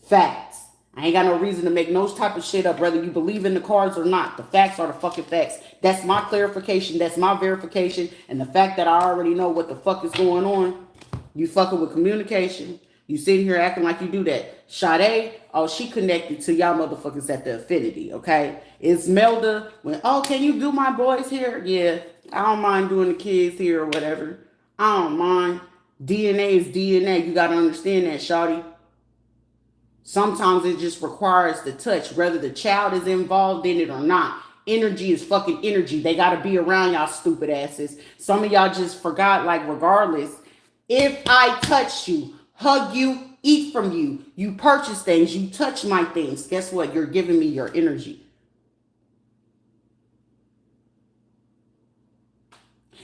Speaker 1: Facts. I ain't got no reason to make no type of shit up, whether you believe in the cards or not. The facts are the fucking facts. That's my clarification. That's my verification. And the fact that I already know what the fuck is going on, you fucking with communication. You sitting here acting like you do that. Sade, oh, she connected to y'all motherfuckers at the affinity, okay? It's Melda. Oh, can you do my boys here? Yeah, I don't mind doing the kids here or whatever. I don't mind. DNA is DNA. You got to understand that, shawty. Sometimes it just requires the touch, whether the child is involved in it or not. Energy is fucking energy. They got to be around y'all stupid asses. Some of y'all just forgot, like, regardless. If I touch you, hug you, eat from you, you purchase things, you touch my things, guess what? You're giving me your energy.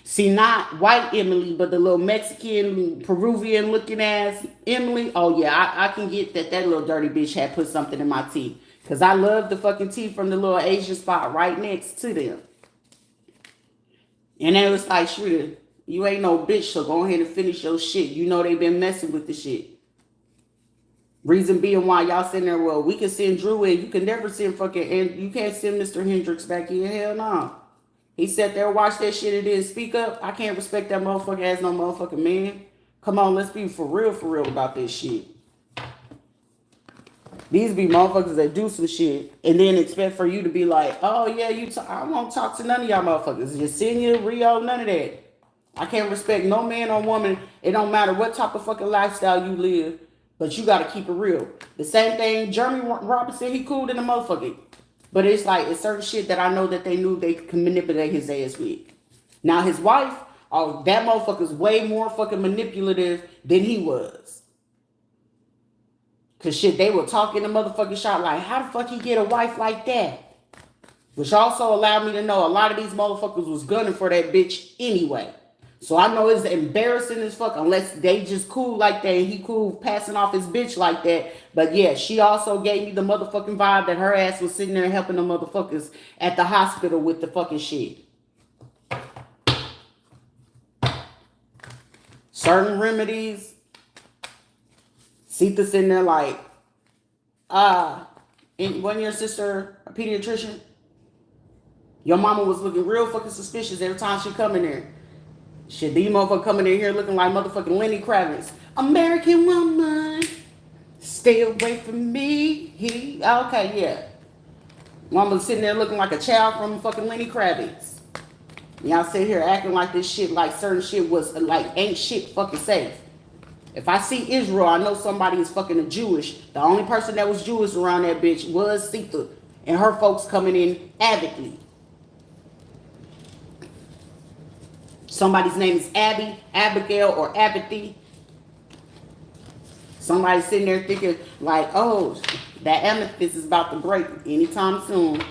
Speaker 1: See, not white Emily, but the little Mexican, Peruvian looking ass Emily. Oh, yeah, I can get that little dirty bitch had put something in my teeth. Because I love the fucking teeth from the little Asian spot right next to them. And it was like, Rita, you ain't no bitch, so go ahead and finish your shit. You know they been messing with the shit. Reason being why y'all sitting there, well, we can send Drew in. You can never send fucking, and you can't send Mr. Hendricks back in. Hell no. He sat there, watched that shit, and didn't speak up. I can't respect that motherfucker as no motherfucking man. Come on, let's be for real about this shit. These be motherfuckers that do some shit and then expect for you to be like, oh yeah, I won't talk to none of y'all motherfuckers. Yesenia, Rio, none of that. I can't respect no man or woman. It don't matter what type of fucking lifestyle you live, but you gotta keep it real. The same thing, Jeremy Robinson, he cool than a motherfucker. But it's like, it's certain shit that I know that they knew they could manipulate his ass with. Now his wife, oh, that motherfucker's way more fucking manipulative than he was. Cause shit, they were talking the motherfucking shop like, how the fuck he get a wife like that? Which also allowed me to know a lot of these motherfuckers was gunning for that bitch anyway. So I know it's embarrassing as fuck unless they just cool like that and he cool passing off his bitch like that. But yeah, she also gave me the motherfucking vibe that her ass was sitting there helping the motherfuckers at the hospital with the fucking shit. Certain remedies. Sita's sitting there like, wasn't your sister a pediatrician? Your mama was looking real fucking suspicious every time she come in there. Shit, these motherfuckers coming in here looking like motherfucking Lenny Kravitz. American woman, stay away from me. Okay, yeah. Mama's sitting there looking like a child from fucking Lenny Kravitz. Y'all sit here acting like this shit, like certain shit was like ain't shit fucking safe. If I see Israel, I know somebody is fucking a Jewish. The only person that was Jewish around that bitch was Rita. And her folks coming in avidly. Somebody's name is Abby, Abigail, or Abithy. Somebody's sitting there thinking like, oh, that amethyst is about to break anytime soon.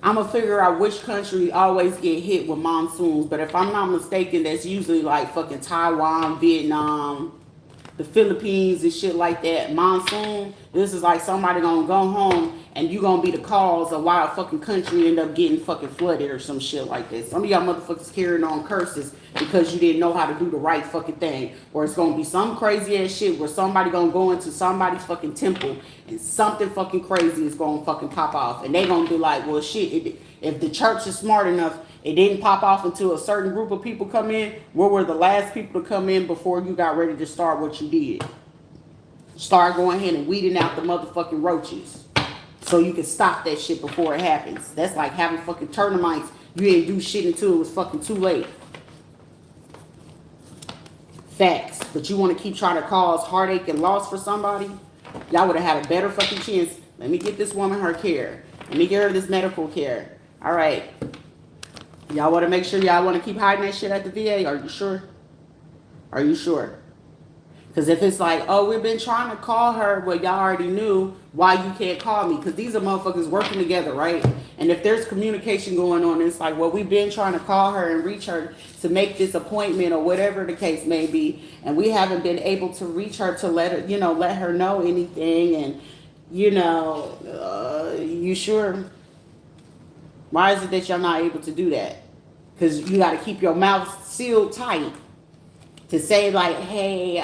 Speaker 1: I'm going to figure out which country always get hit with monsoons. But if I'm not mistaken, that's usually like fucking Taiwan, Vietnam, the Philippines and shit like that. Monsoon, this is like somebody gonna go home and you gonna be the cause of why a fucking country end up getting fucking flooded or some shit like that. Some of y'all motherfuckers carrying on curses because you didn't know how to do the right fucking thing. Or it's gonna be some crazy ass shit where somebody gonna go into somebody's fucking temple and something fucking crazy is gonna fucking pop off. And they gonna be like, well shit, if the church is smart enough, it didn't pop off until a certain group of people come in. Where were the last people to come in before you got ready to start what you did? Start going ahead and weeding out the motherfucking roaches. So you can stop that shit before it happens. That's like having fucking termites. You didn't do shit until it was fucking too late. Facts. But you want to keep trying to cause heartache and loss for somebody? Y'all would have had a better fucking chance. Let me get this woman her care. Let me get her this medical care. All right. Y'all want to make sure y'all want to keep hiding that shit at the VA? Are you sure? Are you sure? Because if it's like, oh, we've been trying to call her, well, y'all already knew why you can't call me. Because these are motherfuckers working together, right? And if there's communication going on, it's like, well, we've been trying to call her and reach her to make this appointment or whatever the case may be. And we haven't been able to reach her to let her, let her know anything. And, you sure? Why is it that y'all not able to do that? Because you got to keep your mouth sealed tight to say like, hey,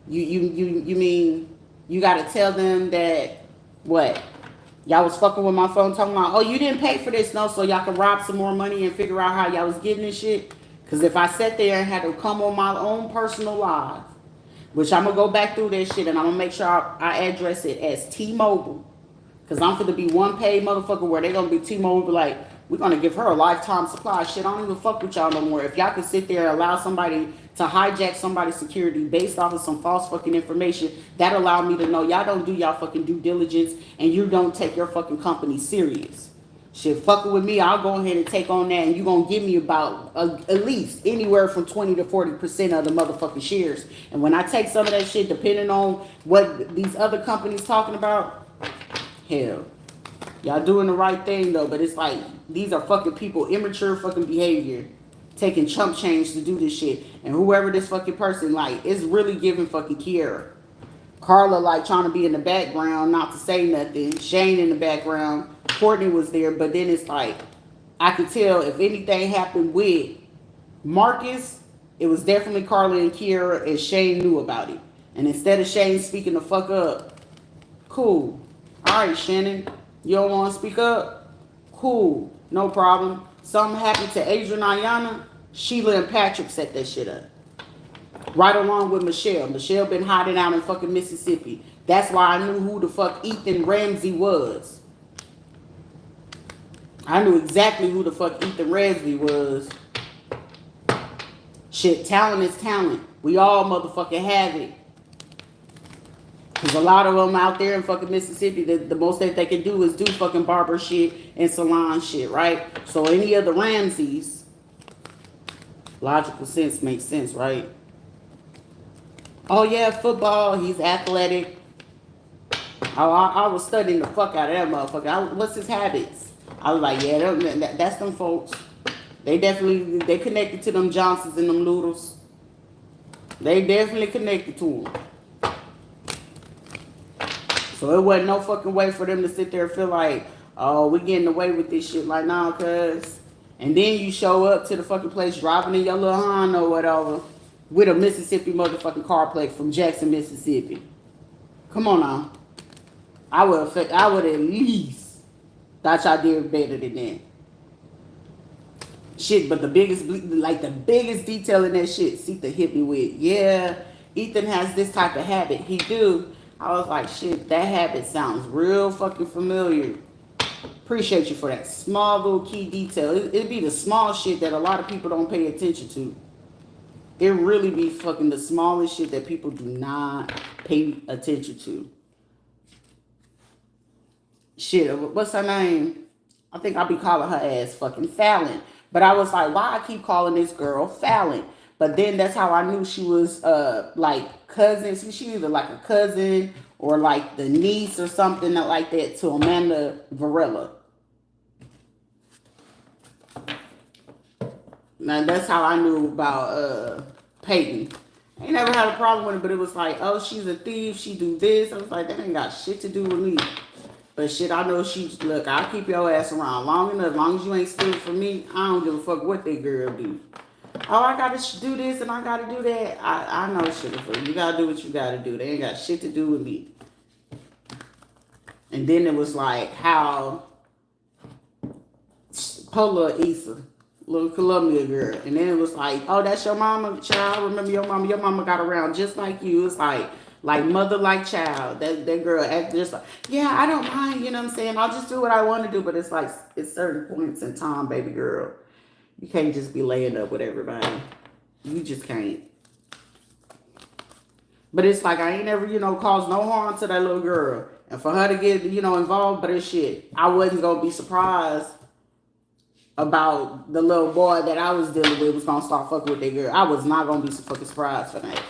Speaker 1: you mean you got to tell them that what? Y'all was fucking with my phone talking about, oh, you didn't pay for this, no, so y'all can rob some more money and figure out how y'all was getting this shit. Because if I sat there and had to come on my own personal live, which I'm going to go back through that shit and I'm going to make sure I address it as T-Mobile. Because I'm going to be one paid motherfucker where they're going to be T-Mobile like, we're going to give her a lifetime supply. Shit, I don't even fuck with y'all no more. If y'all could sit there and allow somebody to hijack somebody's security based off of some false fucking information, that allowed me to know y'all don't do y'all fucking due diligence and you don't take your fucking company serious. Shit, fucking with me, I'll go ahead and take on that and you're going to give me about at least anywhere from 20 to 40% of the motherfucking shares. And when I take some of that shit, depending on what these other companies talking about, hell, y'all doing the right thing though, but it's like, these are fucking people, immature fucking behavior, taking chump change to do this shit. And whoever this fucking person, like, is really giving fucking Kiera. Carla, like, trying to be in the background, not to say nothing. Shane in the background. Courtney was there, but then it's like, I could tell if anything happened with Marcus, it was definitely Carla and Kiera, and Shane knew about it. And instead of Shane speaking the fuck up, cool. All right, Shannon, you don't want to speak up? Cool, no problem. Something happened to Adrian Ayana, Sheila and Patrick set that shit up. Right along with Michelle. Michelle been hiding out in fucking Mississippi. That's why I knew who the fuck Ethan Ramsey was. I knew exactly who the fuck Ethan Ramsey was. Shit, talent is talent. We all motherfucking have it. Because a lot of them out there in fucking Mississippi, the most that they can do is do fucking barber shit and salon shit, right? So any of the Ramseys, logical sense makes sense, right? Oh yeah, football, he's athletic. I was studying the fuck out of that motherfucker. What's his habits? I was like, yeah, that's them folks. They connected to them Johnsons and them Loodles. They definitely connected to them. So it wasn't no fucking way for them to sit there and feel like, oh, we getting away with this shit. Like, nah, cuz. And then you show up to the fucking place driving in your little Honda or whatever with a Mississippi motherfucking car plate from Jackson, Mississippi. Come on now. I would at least thought y'all did better than that. Shit, but the biggest detail in that shit, Sita hit me with, yeah, Ethan has this type of habit. He do. I was like, shit, that habit sounds real fucking familiar. Appreciate you for that small little key detail. It'd be the small shit that a lot of people don't pay attention to. It really be fucking the smallest shit that people do not pay attention to. Shit, what's her name? I think I'll be calling her ass fucking Fallon. But I was like, why I keep calling this girl Fallon? But then that's how I knew she was like cousin. She either like a cousin or like the niece or something like that to Amanda Varela. Now that's how I knew about Peyton. I ain't never had a problem with it, but it was like, oh, she's a thief, she do this. I was like, that ain't got shit to do with me. But shit, I know look, I'll keep your ass around long enough. As long as you ain't stealing from me, I don't give a fuck what that girl do. Oh, I gotta do this and I gotta do that. I know shit for you. You gotta do what you gotta do. They ain't got shit to do with me. And then it was like how Pola Issa, little Columbia girl. And then it was like, oh, that's your mama, child. Remember your mama? Your mama got around just like you. It's like mother, like child. That girl act just like, yeah, I don't mind, you know what I'm saying? I'll just do what I want to do. But it's like, it's certain points in time, baby girl. You can't just be laying up with everybody. You just can't. But it's like, I ain't never, caused no harm to that little girl. And for her to get, involved, but it's shit. I wasn't going to be surprised about the little boy that I was dealing with was going to start fucking with that girl. I was not going to be so fucking surprised for that.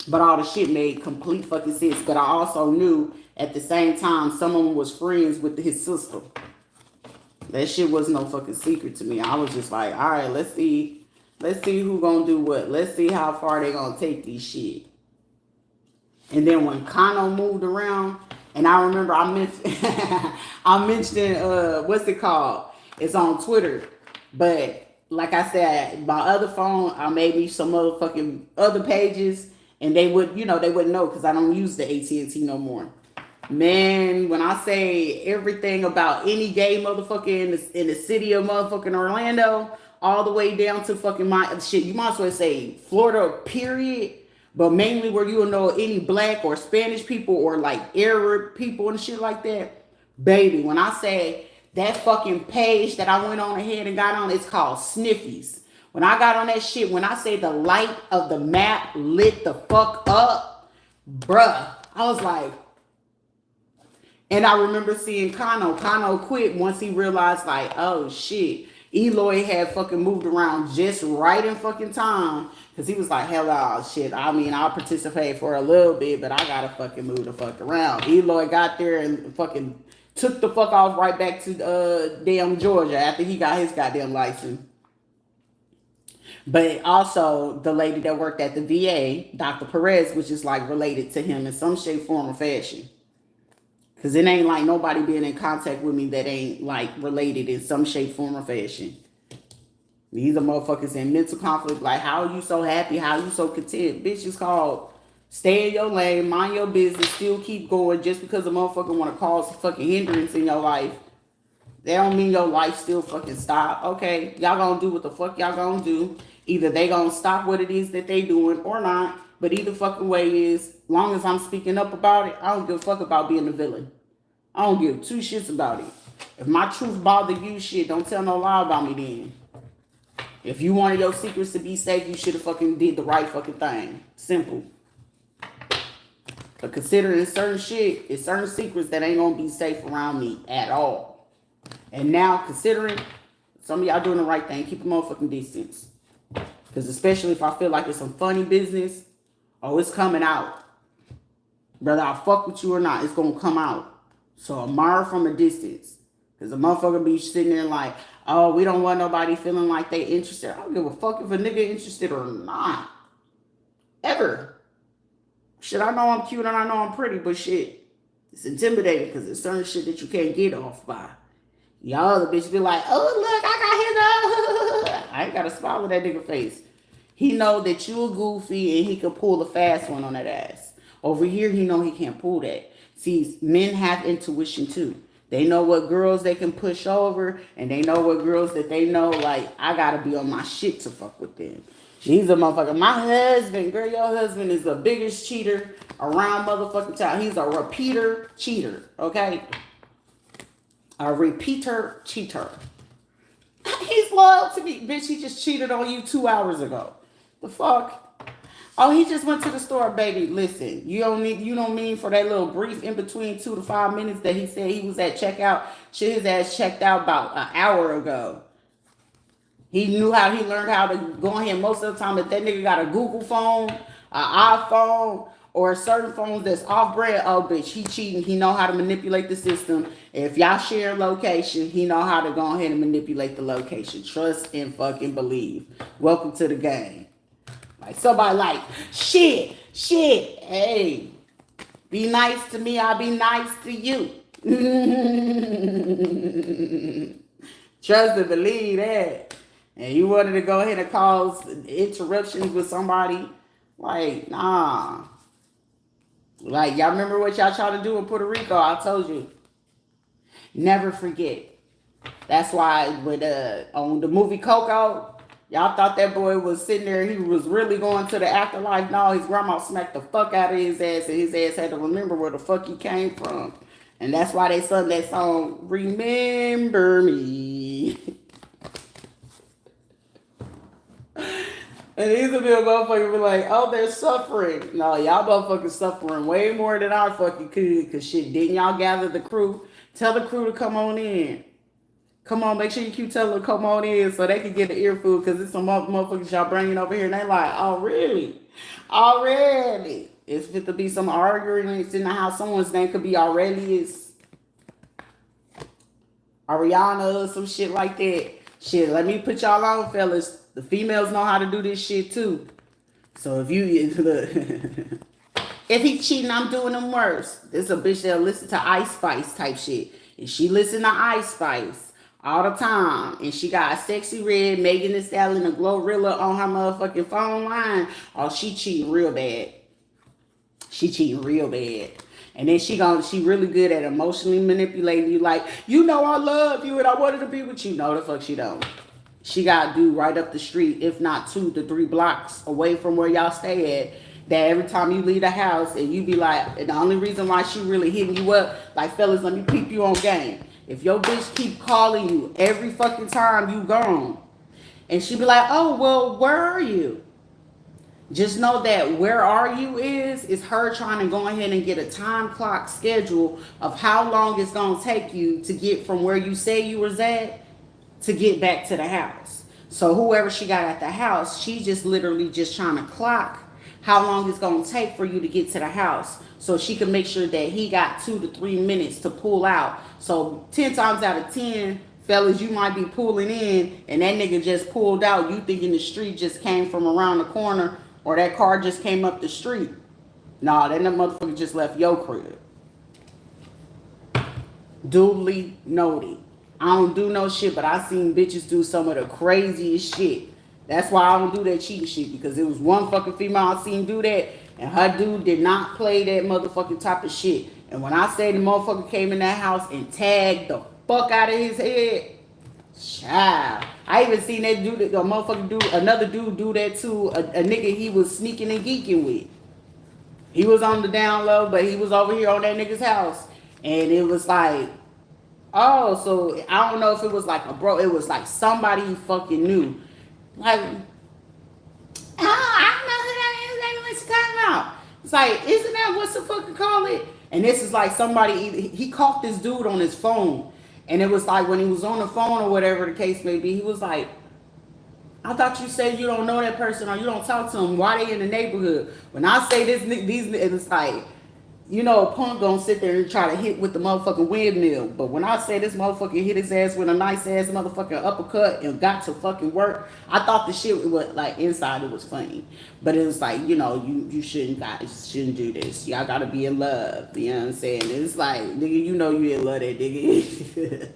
Speaker 1: But all the shit made complete fucking sense. But I also knew at the same time someone was friends with his sister. That shit was no fucking secret to me. I was just like, all right, let's see who gonna do what. Let's see how far they gonna take these shit. And then when Kano moved around, and I remember I mentioned what's it called? It's on Twitter. But like I said, my other phone, I made me some motherfucking other pages, and they wouldn't know because I don't use the AT&T no more. Man, when I say everything about any gay motherfucker in the city of motherfucking Orlando, all the way down to fucking my shit, you might as well say Florida, period. But mainly where you will know any black or Spanish people or like Arab people and shit like that. Baby, when I say that fucking page that I went on ahead and got on, it's called Sniffies. When I got on that shit, when I say the light of the map lit the fuck up, bruh, I was like, and I remember seeing Kano. Kano quit once he realized, like, oh shit, Eloy had fucking moved around just right in fucking time. Because he was like, hell shit. I mean, I'll participate for a little bit, but I gotta fucking move the fuck around. Eloy got there and fucking took the fuck off right back to damn Georgia after he got his goddamn license. But also the lady that worked at the VA, Dr. Perez, which is like related to him in some shape, form, or fashion. Because it ain't like nobody being in contact with me that ain't like related in some shape, form, or fashion. These are motherfuckers in mental conflict. Like, how are you so happy? How are you so content? Bitch, it's called stay in your lane, mind your business, still keep going. Just because a motherfucker want to cause fucking hindrance in your life, that don't mean your life still fucking stop. Okay, y'all gonna do what the fuck y'all gonna do. Either they gonna stop what it is that they doing or not. But either fucking way is, long as I'm speaking up about it, I don't give a fuck about being a villain. I don't give two shits about it. If my truth bother you, shit, don't tell no lie about me then. If you wanted your secrets to be safe, you should have fucking did the right fucking thing. Simple. But considering certain shit, it's certain secrets that ain't gonna be safe around me at all. And now, considering some of y'all doing the right thing, keep a motherfucking distance. Because especially if I feel like it's some funny business, oh, it's coming out. Whether I fuck with you or not, it's gonna come out. So admire from a distance. Because a motherfucker be sitting there like, oh, we don't want nobody feeling like they interested. I don't give a fuck if a nigga interested or not. Ever. Shit, I know I'm cute and I know I'm pretty, but shit, it's intimidating because there's certain shit that you can't get off by. Y'all other bitches be like, oh, look, I got his I ain't got to smile with that nigga face. He know that you a goofy and he can pull a fast one on that ass. Over here, he know he can't pull that. See, men have intuition too. They know what girls they can push over, and they know what girls that they know, like, I gotta be on my shit to fuck with them. She's a motherfucker. My husband, girl, your husband is the biggest cheater around motherfucking town. He's a repeater cheater, okay? A repeater cheater. He's loyal to me. Bitch, he just cheated on you 2 hours ago. The fuck? Oh, he just went to the store, baby. Listen, you don't mean for that little brief in between 2 to 5 minutes that he said he was at checkout. Shit, his ass checked out about an hour ago. He learned how to go ahead most of the time. If that nigga got a Google phone, an iPhone, or certain phones that's off brand, oh bitch, he cheating. He know how to manipulate the system. If y'all share location, he know how to go ahead and manipulate the location. Trust and fucking believe. Welcome to the game. Like somebody like, shit. Hey, be nice to me, I'll be nice to you. Trust and believe that. And you wanted to go ahead and cause interruptions with somebody, like, nah. Like, y'all remember what y'all tried to do in Puerto Rico? I told you. Never forget. That's why with on the movie Coco, y'all thought that boy was sitting there, he was really going to the afterlife. No, his grandma smacked the fuck out of his ass, and his ass had to remember where the fuck he came from. And that's why they sung that song, Remember Me. And these motherfuckers be like, oh, they're suffering. No, y'all motherfuckers suffering way more than I fucking could. Cause shit, didn't y'all gather the crew? Tell the crew to come on in. Come on, make sure you keep telling them to come on in so they can get the earful. Cause it's some motherfuckers y'all bringing over here and they like, oh, really? Already? It's fit to be some arguments in the house. Someone's name could be Aurelius, Ariana, or some shit like that. Shit, let me put y'all on, fellas. The females know how to do this shit too. So if he cheating, I'm doing him worse. This is a bitch that'll listen to Ice Spice type shit. And she listen to Ice Spice all the time. And she got a Sexy Red, Megan Thee Stallion, and Glorilla on her motherfucking phone line. Oh, she cheating real bad. And then she really good at emotionally manipulating you. Like, you know I love you and I wanted to be with you. No, the fuck she don't. She got dude right up the street, if not 2 to 3 blocks away from where y'all stay at, that every time you leave the house and you be like, the only reason why she really hitting you up, like, fellas, let me peep you on game. If your bitch keep calling you every fucking time you gone, and she be like, oh, well, where are you? Just know that where are you is her trying to go ahead and get a time clock schedule of how long it's going to take you to get from where you say you was at to get back to the house. So whoever she got at the house, she just literally just trying to clock how long it's going to take for you to get to the house so she can make sure that he got 2 to 3 minutes to pull out. So 10 times out of 10, fellas, you might be pulling in and that nigga just pulled out. You thinking the street just came from around the corner or that car just came up the street. Nah, that motherfucker just left your crib. Duly noted. I don't do no shit, but I seen bitches do some of the craziest shit. That's why I don't do that cheating shit, because it was one fucking female I seen do that, and her dude did not play that motherfucking type of shit. And when I say the motherfucker came in that house and tagged the fuck out of his head, child. I even seen that dude, the motherfucker dude, another dude do that to a nigga he was sneaking and geeking with. He was on the down low, but he was over here on that nigga's house. And it was like, oh, so I don't know if it was like a bro. It was like somebody he fucking knew. Like, oh, I don't know who that is. What's talking about? It's like, isn't that what's the fucking call it? And this is like somebody, he caught this dude on his phone. And it was like when he was on the phone or whatever the case may be, he was like, I thought you said you don't know that person or you don't talk to them. Why they in the neighborhood? When I say this, these, it's like, you know, a punk gonna sit there and try to hit with the motherfucking windmill. But when I say this motherfucker hit his ass with a nice ass motherfucking uppercut and got to fucking work, I thought the shit was like inside it was funny. But it was like, you know, you shouldn't do this. Y'all gotta be in love. You know what I'm saying? It's like, nigga, you know you in love that nigga.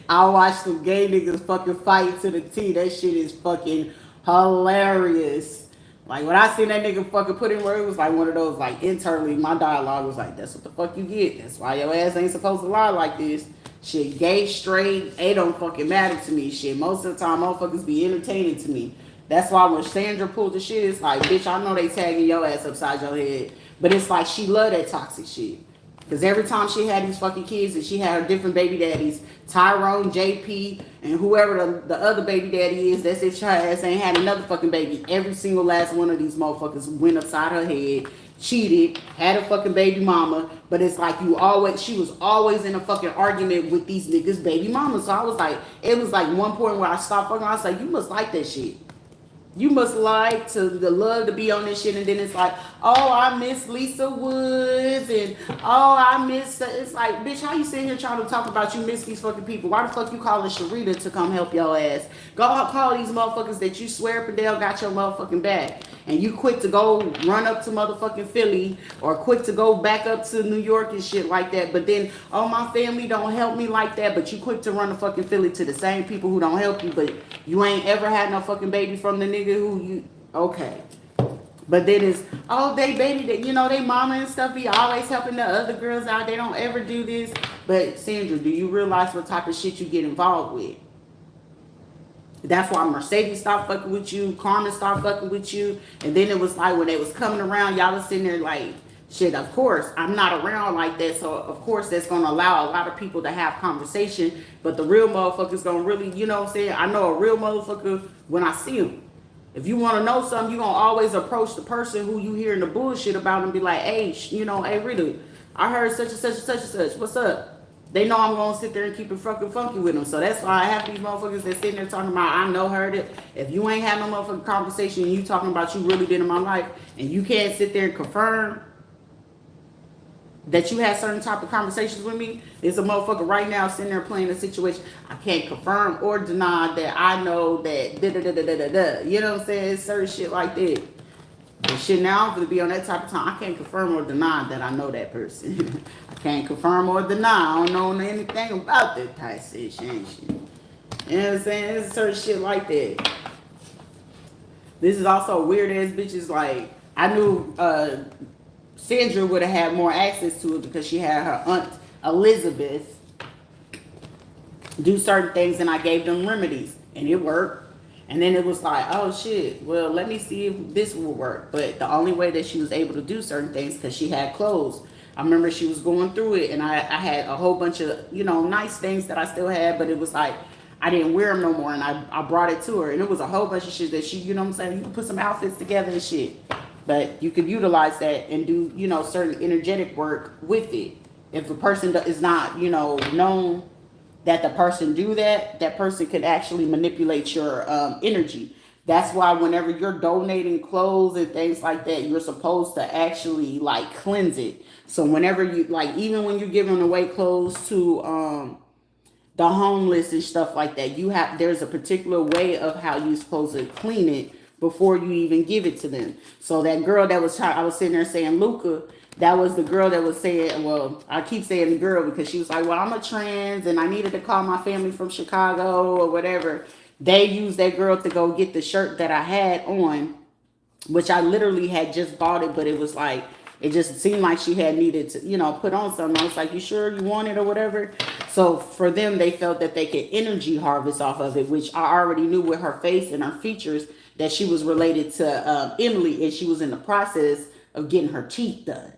Speaker 1: I watch some gay niggas fucking fight to the T. That shit is fucking hilarious. Like, when I seen that nigga fucking put in where it was like one of those, like, internally, my dialogue was like, that's what the fuck you get. That's why your ass ain't supposed to lie like this. Shit, gay, straight, it don't fucking matter to me. Shit, most of the time, motherfuckers be entertaining to me. That's why when Sandra pulled the shit, it's like, bitch, I know they tagging your ass upside your head. But it's like, she love that toxic shit. Because every time she had these fucking kids and she had her different baby daddies, Tyrone, JP, and whoever the other baby daddy is, that's if her ass ain't had another fucking baby. Every single last one of these motherfuckers went upside her head, cheated, had a fucking baby mama. But it's like she was always in a fucking argument with these niggas' baby mamas. So I was like, it was like one point where I stopped fucking. I was like, you must like that shit. You must like the love to be on this shit, and then it's like, oh, I miss Lisa Woods, and oh, I miss. It's like, bitch, how you sitting here trying to talk about you miss these fucking people? Why the fuck you calling Rita to come help your ass? Go call these motherfuckers that you swear Fidel got your motherfucking back, and you quick to go run up to motherfucking Philly or quick to go back up to New York and shit like that. But then, oh, my family don't help me like that. But you quick to run to fucking Philly to the same people who don't help you, but you ain't ever had no fucking baby from the nigga who you, okay. But then it's, oh, they baby, that they mama and stuff be always helping the other girls out. They don't ever do this. But Sandra, do you realize what type of shit you get involved with? That's why Mercedes stopped fucking with you, Carmen stopped fucking with you, and then it was like when they was coming around, y'all was sitting there like, shit, of course, I'm not around like that, so of course that's going to allow a lot of people to have conversation, but the real motherfuckers going to really, you know what I'm saying? I know a real motherfucker when I see him. If you want to know something, you're going to always approach the person who you hearing the bullshit about and be like, hey, hey, Rita, I heard such and such and such and such. What's up? They know I'm going to sit there and keep it fucking funky with them. So that's why I have these motherfuckers that sitting there talking about, I know her. That if you ain't had no motherfucking conversation and you talking about you really did in my life and you can't sit there and confirm that you had certain type of conversations with me, there's a motherfucker right now sitting there playing a situation. I can't confirm or deny that I know that da-da-da-da-da-da. You know what I'm saying? Certain shit like that. And shit, now I'm going to be on that type of time. I can't confirm or deny that I know that person. I can't confirm or deny. I don't know anything about that type of situation. You know what I'm saying? It's certain shit like that. This is also weird ass bitches. Like, I knew Sandra would have had more access to it because she had her aunt Elizabeth do certain things, and I gave them remedies, and it worked. And then it was like, oh shit, well, let me see if this will work. But the only way that she was able to do certain things, because she had clothes. I remember she was going through it, and I had a whole bunch of, nice things that I still had, but it was like, I didn't wear them no more, and I brought it to her. And it was a whole bunch of shit that she, you know what I'm saying, you can put some outfits together and shit. But you could utilize that and do, certain energetic work with it. If a person is not, known that the person do that, that person could actually manipulate your energy. That's why whenever you're donating clothes and things like that, you're supposed to actually like cleanse it. So whenever you like, even when you're giving away clothes to the homeless and stuff like that, there's a particular way of how you're supposed to clean it before you even give it to them. So that girl that I was sitting there saying Luca, that was the girl that was saying, well, I keep saying the girl because she was like, well, I'm a trans and I needed to call my family from Chicago or whatever. They used that girl to go get the shirt that I had on, which I literally had just bought it, but it was like, it just seemed like she had needed to, put on something. I was like, you sure you want it or whatever? So for them, they felt that they could energy harvest off of it, which I already knew with her face and her features that she was related to Emily, and she was in the process of getting her teeth done.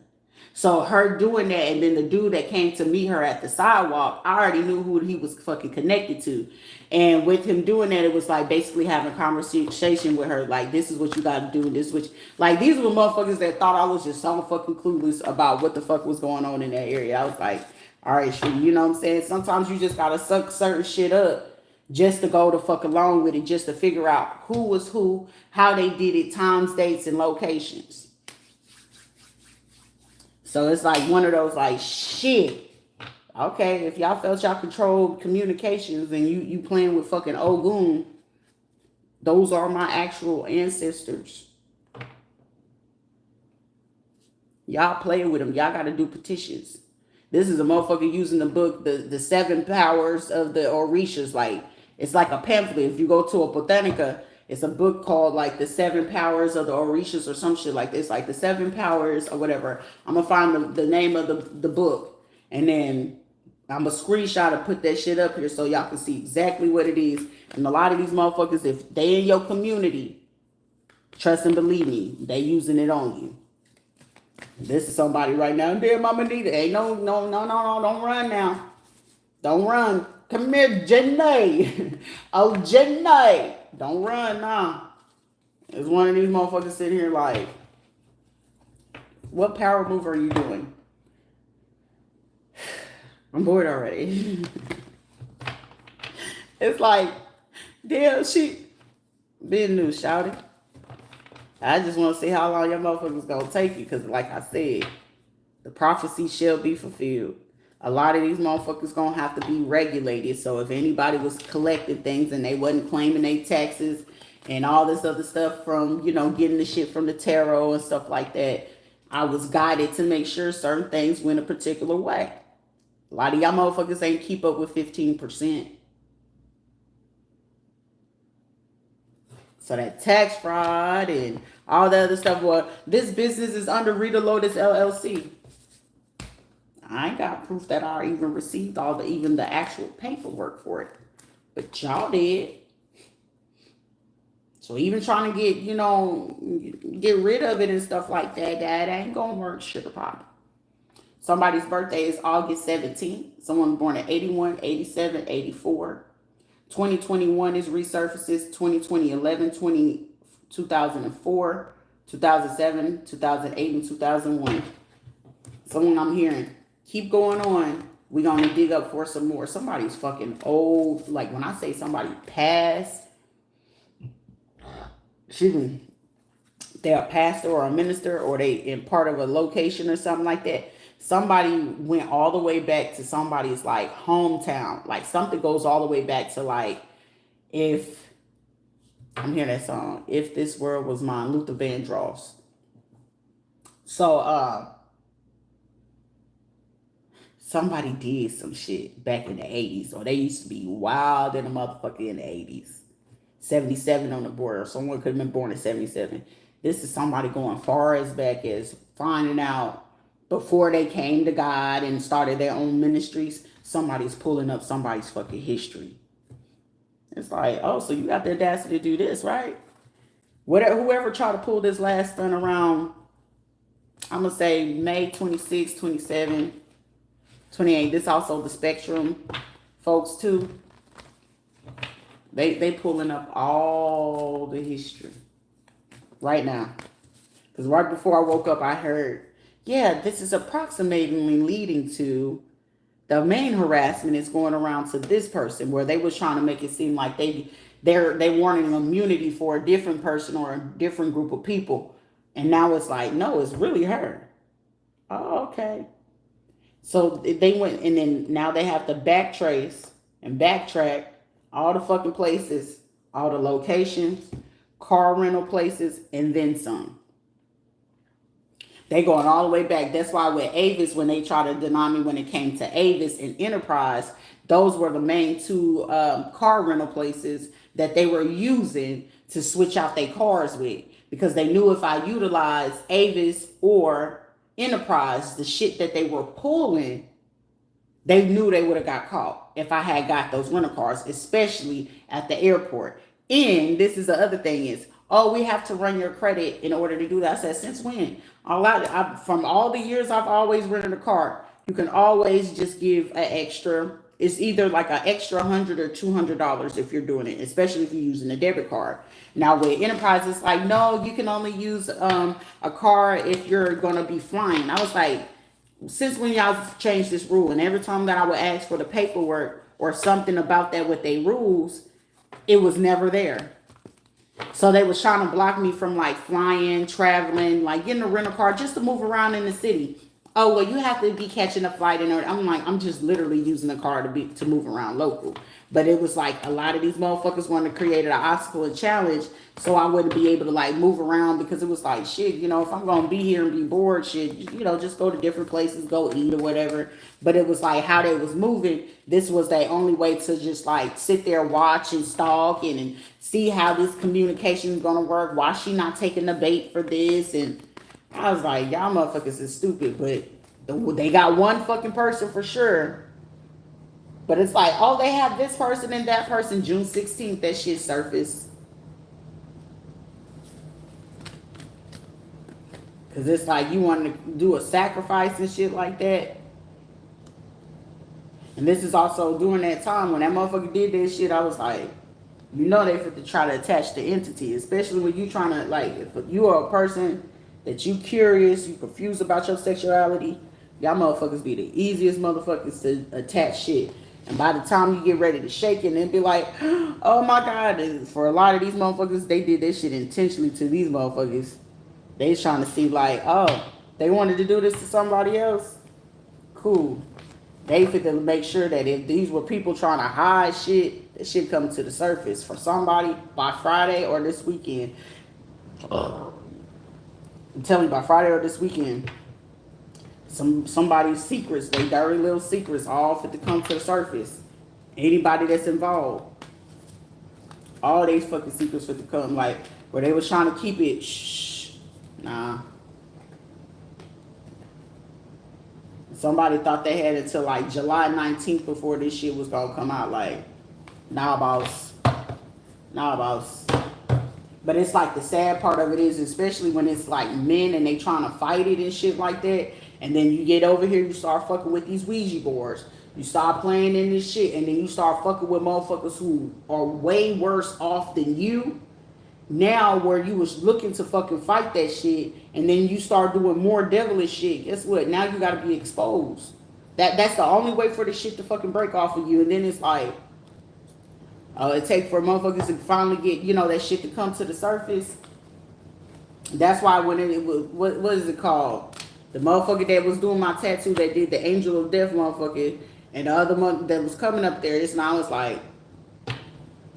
Speaker 1: So her doing that, and then the dude that came to meet her at the sidewalk, I already knew who he was fucking connected to. And with him doing that, it was like basically having a conversation with her, like, this is what you gotta do, this which, like, these were motherfuckers that thought I was just so fucking clueless about what the fuck was going on in that area. I was like, all right, shit, you know what I'm saying? Sometimes you just gotta suck certain shit up just to go the fuck along with it, just to figure out who was who, how they did it, times, dates, and locations. So it's like one of those like, shit, okay, if y'all felt y'all controlled communications and you playing with fucking Ogun, those are my actual ancestors. Y'all playing with them. Y'all got to do petitions. This is a motherfucker using the book, the 7 powers of the Orishas. Like, it's like a pamphlet. If you go to a Botanica, it's a book called like the 7 powers of the Orishas or some shit like this, like the 7 powers or whatever. I'm gonna find the name of the book, and then I'm gonna screenshot and put that shit up here so y'all can see exactly what it is. And a lot of these motherfuckers, if they in your community, trust and believe me, they using it on you. This is somebody right now. Dear Mama Nita. Hey, no, don't run now. Don't run. Come here, Janae. Oh, Janae. Don't run now. There's one of these motherfuckers sitting here like, what power move are you doing? I'm bored already. It's like, damn, she being new, shouting. I just want to see how long your motherfuckers gonna take you, because like I said, the prophecy shall be fulfilled. A lot of these motherfuckers gonna have to be regulated. So if anybody was collecting things and they wasn't claiming their taxes and all this other stuff from, getting the shit from the tarot and stuff like that, I was guided to make sure certain things went a particular way. A lot of y'all motherfuckers ain't keep up with 15%. So that tax fraud and all the other stuff. Well, this business is under Rita Lotus LLC. I ain't got proof that I even received even the actual paperwork for it. But y'all did. So even trying to get rid of it and stuff like that, that ain't gonna work, sugar pop. Somebody's birthday is August 17th. Someone born in 81, 87, 84. 2021 is resurfaces. 2020, 2004, 2007, 2008, and 2001. Someone I'm hearing, keep going on. We're going to dig up for some more. Somebody's fucking old. Like when I say somebody passed, excuse me, they're a pastor or a minister, or they in part of a location or something like that. Somebody went all the way back to somebody's like hometown. Like something goes all the way back to like, if I'm hearing that song, If This World Was Mine, Luther Vandross. So somebody did some shit back in the 80s, or they used to be wild in a motherfucker in the 80s. 77 on the border. Someone could have been born in 77. This is somebody going far as back as finding out before they came to God and started their own ministries. Somebody's pulling up somebody's fucking history. It's like, oh, so you got the audacity to do this, right? Whoever tried to pull this last stunt around, I'm going to say May 26, 27, 28. This also the Spectrum folks too. They pulling up all the history right now. Because right before I woke up, I heard, yeah, this is approximately leading to the main harassment is going around to this person, where they was trying to make it seem like they wanted an immunity for a different person or a different group of people. And now it's like, no, it's really her. Oh, okay. So they went, and then now they have to backtrace and backtrack all the fucking places, all the locations, car rental places, and then some. They going all the way back. That's why with Avis, when they try to deny me when it came to Avis and Enterprise, those were the main two car rental places that they were using to switch out their cars with. Because they knew if I utilized Avis or Enterprise, the shit that they were pulling, they knew they would have got caught if I had got those rental cars, especially at the airport. And this is the other thing is, oh, we have to run your credit in order to do that. I said, since when? From all the years I've always rented a car, you can always just give an extra. It's either like an extra $100 or $200 if you're doing it, especially if you're using a debit card. Now with Enterprise, it's like, no, you can only use a car if you're going to be flying. I was like, since when y'all changed this rule? And every time that I would ask for the paperwork or something about that with their rules, it was never there. So they was trying to block me from like flying, traveling, like getting a rental car just to move around in the city. Oh, well, you have to be catching a flight in order. I'm like, I'm just literally using a car to move around local. But it was like a lot of these motherfuckers wanted to create an obstacle and challenge so I wouldn't be able to like move around, because it was like, shit, if I'm going to be here and be bored, shit, just go to different places, go eat or whatever. But it was like how they was moving. This was their only way to just like sit there, watch and stalk and see how this communication is going to work. Why she not taking the bait for this? And I was like, y'all motherfuckers is stupid, but they got one fucking person for sure. But it's like, oh, they have this person and that person. June 16th, that shit surfaced. Cause it's like you want to do a sacrifice and shit like that. And this is also during that time when that motherfucker did that shit. I was like, you know, they fit to try to attach the entity, especially when you trying to, like, if you are a person that you curious, you confused about your sexuality, y'all motherfuckers be the easiest motherfuckers to attach shit. And by the time you get ready to shake it and be like, oh my God, and for a lot of these motherfuckers, they did this shit intentionally to these motherfuckers. They trying to see like, oh, they wanted to do this to somebody else? Cool. They fit to make sure that if these were people trying to hide shit, that shit come to the surface for somebody by Friday or this weekend. I'm telling you, by Friday or this weekend, somebody's secrets, they dirty little secrets, all fit to come to the surface. Anybody that's involved, all these fucking secrets fit to come. Like where they was trying to keep it, shh, nah. Somebody thought they had until like July 19th before this shit was gonna come out. Like, nah, boss. Nah, boss. But it's like the sad part of it is, especially when it's like men and they trying to fight it and shit like that. And then you get over here, you start fucking with these Ouija boards. You start playing in this shit. And then you start fucking with motherfuckers who are way worse off than you. Now where you was looking to fucking fight that shit, and then you start doing more devilish shit, guess what? Now you gotta be exposed. That's the only way for the shit to fucking break off of you. And then it's like, it takes for motherfuckers to finally get, you know, that shit to come to the surface. That's why when it was, what is it called? The motherfucker that was doing my tattoo that did the Angel of Death motherfucker, and the other one that was coming up there, it's now it's like,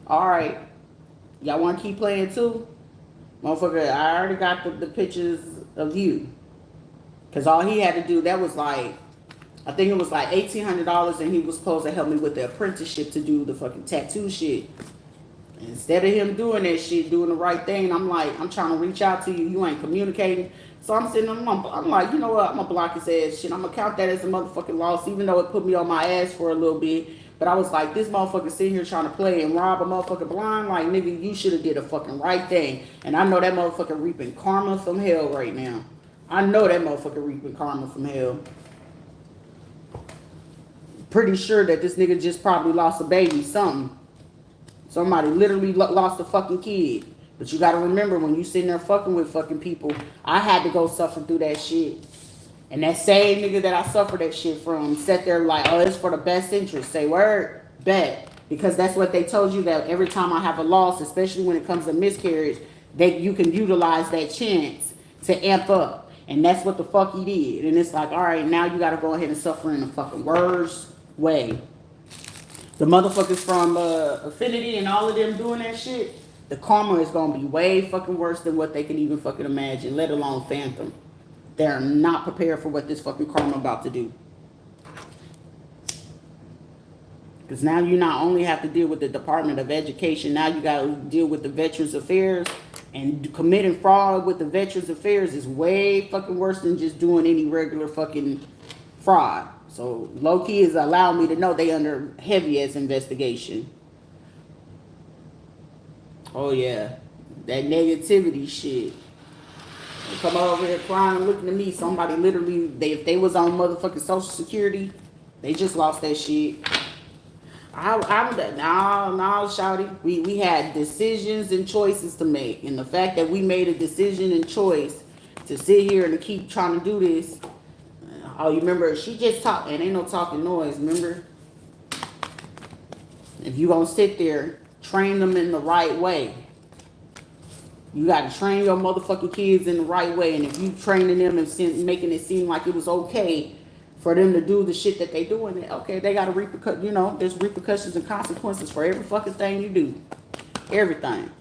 Speaker 1: all right. Y'all want to keep playing too? Motherfucker, I already got the pictures of you. Because all he had to do, that was like, I think it was like $1,800, and he was supposed to help me with the apprenticeship to do the fucking tattoo shit. And instead of him doing that shit, doing the right thing, I'm like, I'm trying to reach out to you. You ain't communicating. So I'm sitting, I'm like, you know what? I'm going to block his ass shit. I'm going to count that as a motherfucking loss, even though it put me on my ass for a little bit. But I was like, this motherfucker sitting here trying to play and rob a motherfucker blind. Like, nigga, you should have did a fucking right thing. And I know that motherfucker reaping karma from hell right now. I know that motherfucker reaping karma from hell. Pretty sure that this nigga just probably lost a baby, something. Somebody literally lost a fucking kid. But you gotta remember, when you sitting there fucking with fucking people, I had to go suffer through that shit. And that same nigga that I suffered that shit from sat there like, oh, it's for the best interest. Say word, bet. Because that's what they told you, that every time I have a loss, especially when it comes to miscarriage, you can utilize that chance to amp up. And that's what the fuck he did. And it's like, all right, now you gotta go ahead and suffer in the fucking worst way. The motherfuckers from Affinity and all of them doing that shit, the karma is gonna be way fucking worse than what they can even fucking imagine, let alone Phantom. They're not prepared for what this fucking karma about to do. Because now you not only have to deal with the Department of Education, now you got to deal with the Veterans Affairs. And committing fraud with the Veterans Affairs is way fucking worse than just doing any regular fucking fraud. So low-key is allowing me to know they under heavy ass investigation. Oh yeah, that negativity shit. They come over here crying, looking at me. Somebody literally, if they was on motherfucking Social Security, they just lost that shit. No, shawty. We had decisions and choices to make. And the fact that we made a decision and choice to sit here and to keep trying to do this. Oh, you remember, she just talked, and ain't no talking noise, remember? If you gonna sit there, train them in the right way. You got to train your motherfucking kids in the right way. And if you training them and making it seem like it was okay for them to do the shit that they doing, okay, they got to there's repercussions and consequences for every fucking thing you do. Everything.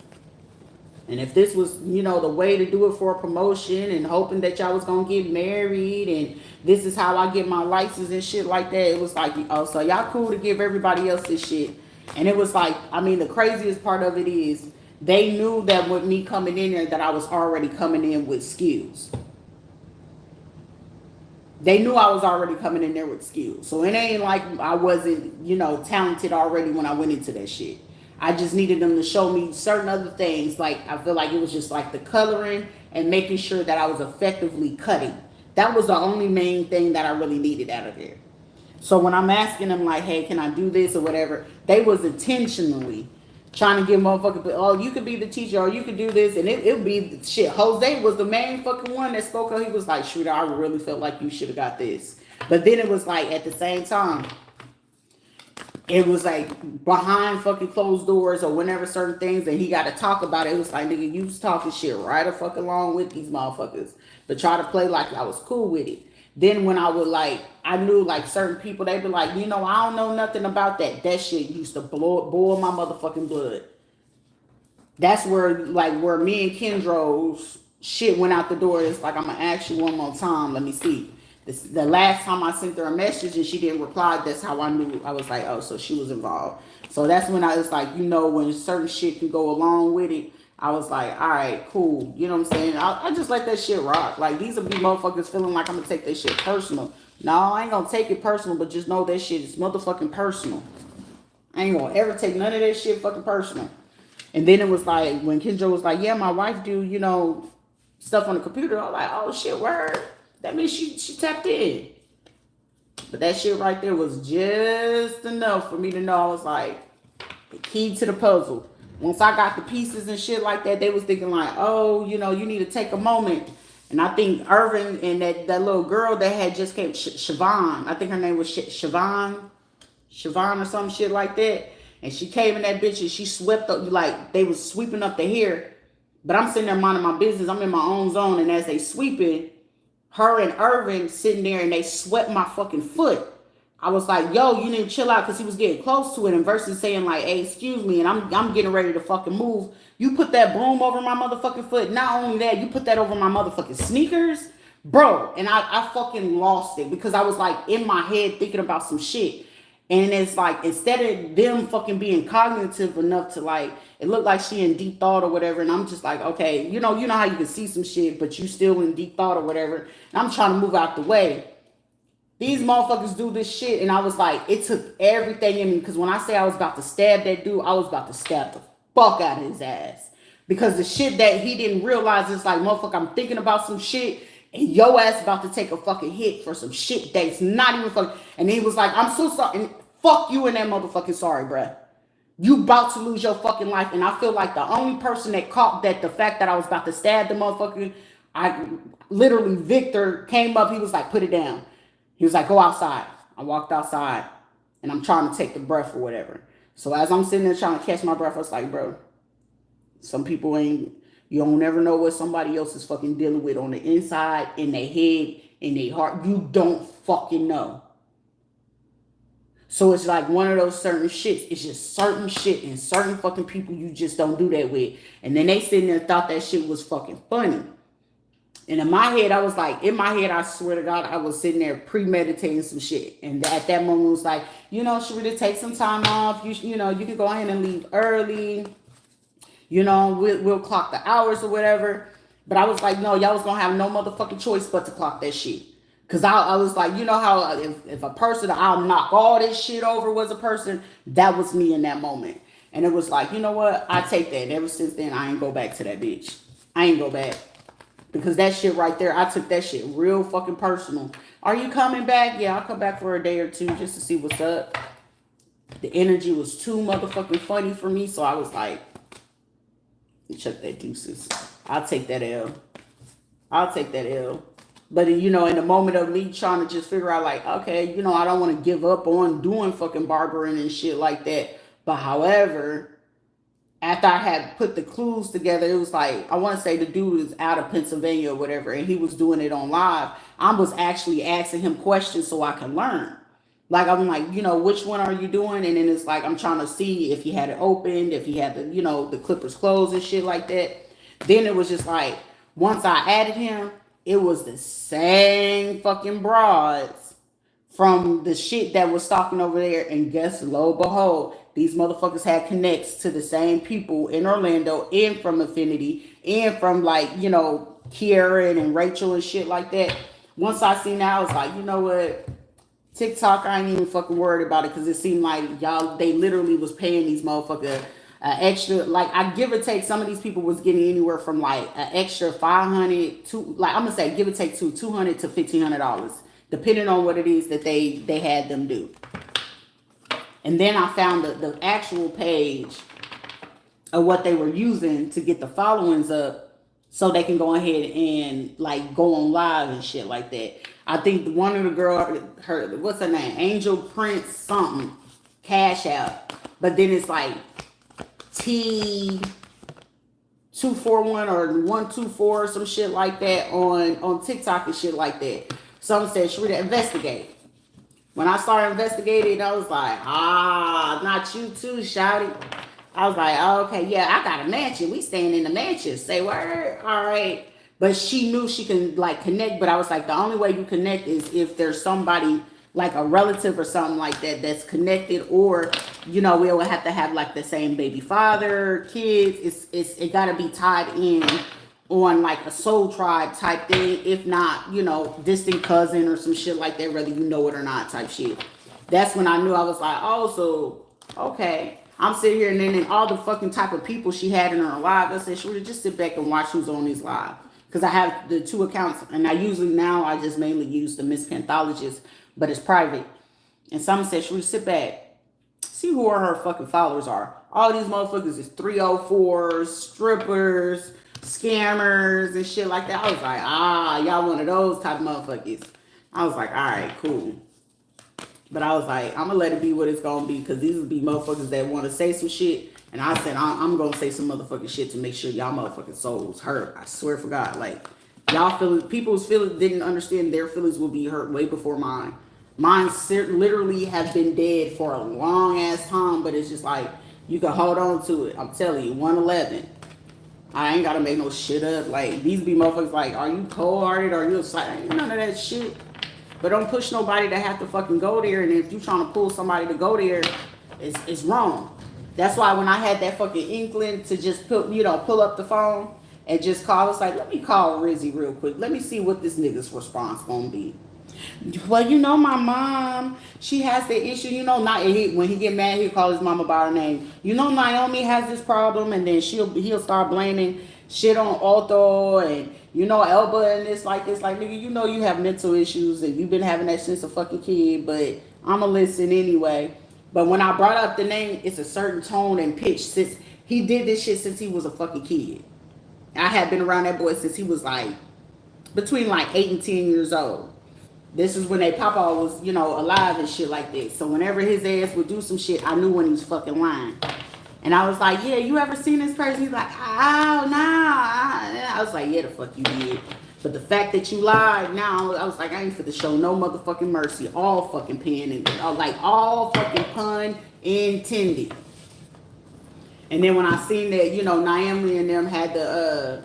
Speaker 1: And if this was, the way to do it for a promotion and hoping that y'all was going to get married and this is how I get my license and shit like that, it was like, oh, so y'all cool to give everybody else this shit. And it was like, the craziest part of it is, they knew that with me coming in there that I was already coming in with skills. They knew I was already coming in there with skills. So it ain't like I wasn't, talented already when I went into that shit. I just needed them to show me certain other things. Like, I feel like it was just like the coloring and making sure that I was effectively cutting. That was the only main thing that I really needed out of there. So when I'm asking them like, hey, can I do this or whatever, they was intentionally trying to get motherfucker, oh, you could be the teacher or you could do this, and it would be shit. Jose was the main fucking one that spoke up. He was like, shoot, I really felt like you should have got this. But then it was like, at the same time, it was like behind fucking closed doors or whenever certain things and he got to talk about it. It was like, nigga, you was talking shit right a fucking along with these motherfuckers, but try to play like I was cool with it. Then when I would like, I knew like certain people, they'd be like, you know, I don't know nothing about that. That shit used to boil my motherfucking blood. That's where like where me and Kendro's shit went out the door. It's like, I'm gonna ask you one more time. Let me see. The last time I sent her a message and she didn't reply, that's how I knew. I was like, oh, so she was involved. So that's when I was like, you know, when certain shit can go along with it, I was like, all right, cool. You know what I'm saying? I just let that shit rock. Like, these will be motherfuckers feeling like I'm gonna take that shit personal. No, I ain't gonna take it personal, but just know that shit is motherfucking personal. I ain't gonna ever take none of that shit fucking personal. And then it was like, when Kendra was like, yeah, my wife do, you know, stuff on the computer. I was like, oh shit, word. That means she tapped in. But that shit right there was just enough for me to know I was like, the key to the puzzle. Once I got the pieces and shit like that, they was thinking like, oh, you know, you need to take a moment. And I think Irvin and that little girl that had just came, Siobhan, I think her name was Siobhan or some shit like that. And she came in that bitch and she swept up, like they was sweeping up the hair. But I'm sitting there minding my business. I'm in my own zone. And as they sweeping, her and Irvin sitting there and they swept my fucking foot. I was like, yo, you need to chill out, because he was getting close to it. And versus saying like, hey, excuse me, and I'm getting ready to fucking move. You put that broom over my motherfucking foot. Not only that, you put that over my motherfucking sneakers. Bro, and I fucking lost it because I was like in my head thinking about some shit. And it's like, instead of them fucking being cognitive enough to like, it looked like she in deep thought or whatever. And I'm just like, okay, you know how you can see some shit, but you still in deep thought or whatever. And I'm trying to move out the way. These motherfuckers do this shit. And I was like, it took everything in me. Because when I say I was about to stab that dude, I was about to stab the fuck out of his ass. Because the shit that he didn't realize is like, motherfucker, I'm thinking about some shit. And your ass about to take a fucking hit for some shit that's not even fucking. And he was like, I'm so sorry. And fuck you and that motherfucking sorry, bruh. You about to lose your fucking life. And I feel like the only person that caught that, the fact that I was about to stab the motherfucker, I literally, Victor came up. He was like, put it down. He was like, go outside. I walked outside and I'm trying to take the breath or whatever. So as I'm sitting there trying to catch my breath, I was like, bro, some people ain't, you don't never know what somebody else is fucking dealing with on the inside, in their head, in their heart. You don't fucking know. So it's like one of those certain shits. It's just certain shit and certain fucking people you just don't do that with. And then they sitting there and thought that shit was fucking funny. And in my head, I was like, I swear to God, I was sitting there premeditating some shit. And at that moment, it was like, you know, Sharita, take some time off. You know, you can go ahead and leave early. You know, we'll clock the hours or whatever. But I was like, no, y'all was going to have no motherfucking choice but to clock that shit. Because I was like, you know how if a person, I'll knock all this shit over was a person, that was me in that moment. And it was like, you know what? I take that. And ever since then, I ain't go back to that bitch. I ain't go back. Because that shit right there, I took that shit real fucking personal. Are you coming back? Yeah, I'll come back for a day or two just to see what's up. The energy was too motherfucking funny for me. So I was like, check that deuces. I'll take that L. But, you know, in the moment of me trying to just figure out, like, okay, you know, I don't want to give up on doing fucking barbering and shit like that. But, however, after I had put the clues together, it was like, I want to say the dude was out of Pennsylvania or whatever, and he was doing it on live. I was actually asking him questions so I can learn. Like, I'm like, you know, which one are you doing? And then it's like, I'm trying to see if he had it opened, if he had the, you know, the clippers closed and shit like that. Then it was just like, once I added him, it was the same fucking broads from the shit that was stalking over there. And guess, lo and behold, these motherfuckers had connects to the same people in Orlando and from Affinity and from, like, you know, Kiara and Rachel and shit like that. Once I seen that, I was like, you know what? TikTok, I ain't even fucking worried about it, because it seemed like y'all, they literally was paying these motherfuckers extra, like I give or take, some of these people was getting anywhere from like an extra 500 to, like I'm gonna say give or take to $200 to $1,500, depending on what it is that they had them do. And then I found the actual page of what they were using to get the followings up, so they can go ahead and like go on live and shit like that. I think one of the girl, her, what's her name, Angel Prince something, Cash Out, but then it's like T241 or 124 or some shit like that on TikTok and shit like that. Someone said, Sharita, investigate. When I started investigating, I was like, not you too, shouty. I was like, oh, okay, yeah, I got a mansion. We staying in the mansion. Say word, all right. But she knew she can like connect. But I was like, the only way you connect is if there's somebody like a relative or something like that that's connected, or we will have to have like the same baby father, kids. It got to be tied in on like a soul tribe type thing. If not, distant cousin or some shit like that, whether you know it or not type shit. That's when I knew. I was like, oh, so okay. I'm sitting here, and then all the fucking type of people she had in her live, I said, Sharita, just sit back and watch who's on these live. Because I have the 2 accounts, and I just mainly use the Miss Panthologist, but it's private. And someone said, Sharita, sit back, see who her fucking followers are. All these motherfuckers is 304s, strippers, scammers, and shit like that. I was like, y'all one of those type of motherfuckers. I was like, all right, cool. But I was like, I'm going to let it be what it's going to be, because these will be motherfuckers that want to say some shit. And I said, I'm going to say some motherfucking shit to make sure y'all motherfucking souls hurt. I swear for God. Like, y'all feelings, people's feelings didn't understand their feelings will be hurt way before mine. Mine literally have been dead for a long ass time, but it's just like, you can hold on to it. I'm telling you, 111. I ain't got to make no shit up. Like, these be motherfuckers like, are you cold-hearted? Are you excited? None of that shit. But don't push nobody to have to fucking go there. And if you trying to pull somebody to go there, it's wrong. That's why when I had that fucking inkling to just pull up the phone and just call, it's like, let me call Rizzy real quick. Let me see what this nigga's response gonna be. Well, my mom, she has the issue. Not when he get mad, he'll call his mama by her name. Naomi has this problem, and then he'll start blaming shit on Otto and Elba and this like nigga, you have mental issues and you've been having that since a fucking kid, but I'ma listen anyway. But when I brought up the name, it's a certain tone and pitch, since he did this shit since he was a fucking kid. I had been around that boy since he was like between like 8 and 10 years old. This is when they papa was, alive and shit like that. So whenever his ass would do some shit, I knew when he was fucking lying. And I was like, yeah, you ever seen this person? He's like, oh, no. I was like, yeah, the fuck you did. But the fact that you lied, now, I was like, I ain't for to show no motherfucking mercy. All fucking pen and, all fucking pun intended. And then when I seen that, Naomi and them had the,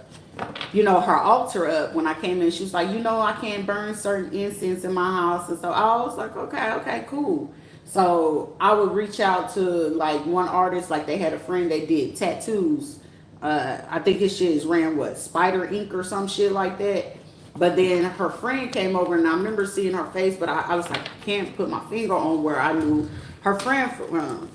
Speaker 1: her altar up when I came in, she was like, I can't burn certain incense in my house. And so I was like, okay, cool. So I would reach out to like one artist, like they had a friend that did tattoos. I think his shit is ran Spider Ink or some shit like that. But then her friend came over, and I remember seeing her face, but I was like, I can't put my finger on where I knew her friend from.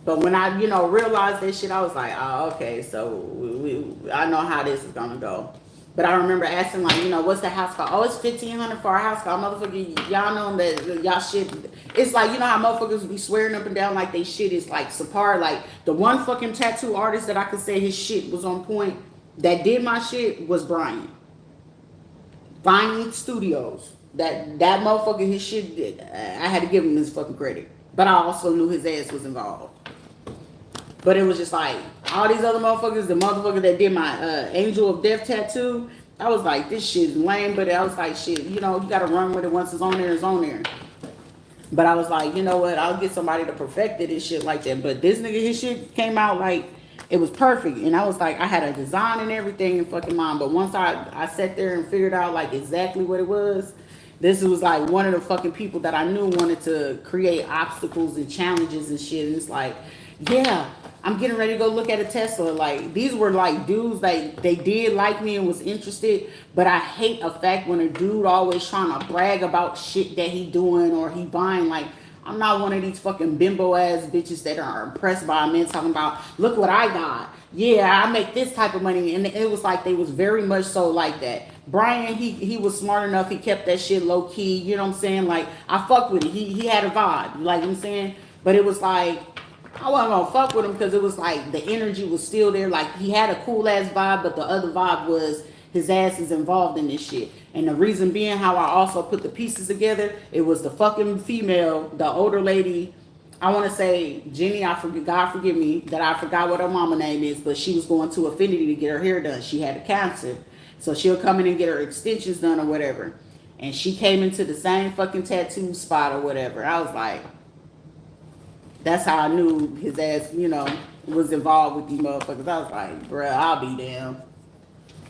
Speaker 1: But when I, realized that shit, I was like, oh, okay, so I know how this is gonna go. But I remember asking, like, what's the house called? Oh, it's $1,500 for our house call. Motherfucker, y'all know that y'all shit. It's like, how motherfuckers be swearing up and down like they shit is like subpar. Like, the one fucking tattoo artist that I could say his shit was on point that did my shit was Brian. Finding Studios. That motherfucker, his shit did. I had to give him his fucking credit. But I also knew his ass was involved. But it was just like, all these other motherfuckers, the motherfucker that did my Angel of Death tattoo, I was like, this shit is lame, but I was like, shit, you gotta run with it. Once it's on there, it's on there. But I was like, you know what, I'll get somebody to perfect it and shit like that. But this nigga, his shit came out like, it was perfect. And I was like, I had a design and everything in fucking mind. But once I sat there and figured out like exactly what it was, this was like one of the fucking people that I knew wanted to create obstacles and challenges and shit. And it's like, yeah, I'm getting ready to go look at a Tesla. Like, these were like dudes, like they did like me and was interested, but I hate a fact when a dude always trying to brag about shit that he doing or he buying. Like, I'm not one of these fucking bimbo ass bitches that are impressed by men talking about, look what I got. Yeah, I make this type of money. And it was like they was very much so like that. Brian, he was smart enough. He kept that shit low key. You know what I'm saying? Like, I fuck with it. He had a vibe. Like I'm saying? But it was like, I wasn't gonna fuck with him because it was like the energy was still there. Like he had a cool ass vibe, but the other vibe was his ass is involved in this shit. And the reason being how I also put the pieces together, it was the fucking female, the older lady. I want to say Jenny. I forget. God forgive me that I forgot what her mama name is, but she was going to Affinity to get her hair done. She had a cancer, so she'll come in and get her extensions done or whatever. And she came into the same fucking tattoo spot or whatever. I was like, that's how I knew his ass, was involved with these motherfuckers. I was like, bruh, I'll be damned.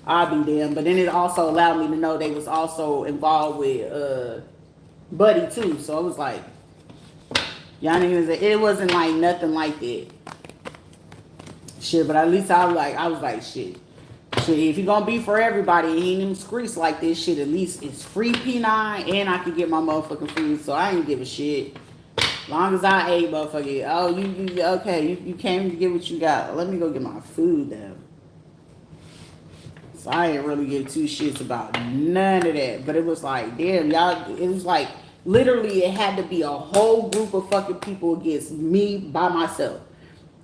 Speaker 1: I'll be damned. But then it also allowed me to know they was also involved with Buddy too. So it was like, y'all niggas, it wasn't like nothing like that. Shit, but at least I was like, shit. Shit, if you're gonna be for everybody, he ain't even screech like this shit. At least it's free P9 and I can get my motherfucking food. So I ain't give a shit. Long as I ate, motherfucker. Oh, you okay? You came to get what you got. Let me go get my food then. So I didn't really give two shits about none of that. But it was like, damn, y'all. It was like literally, it had to be a whole group of fucking people against me by myself.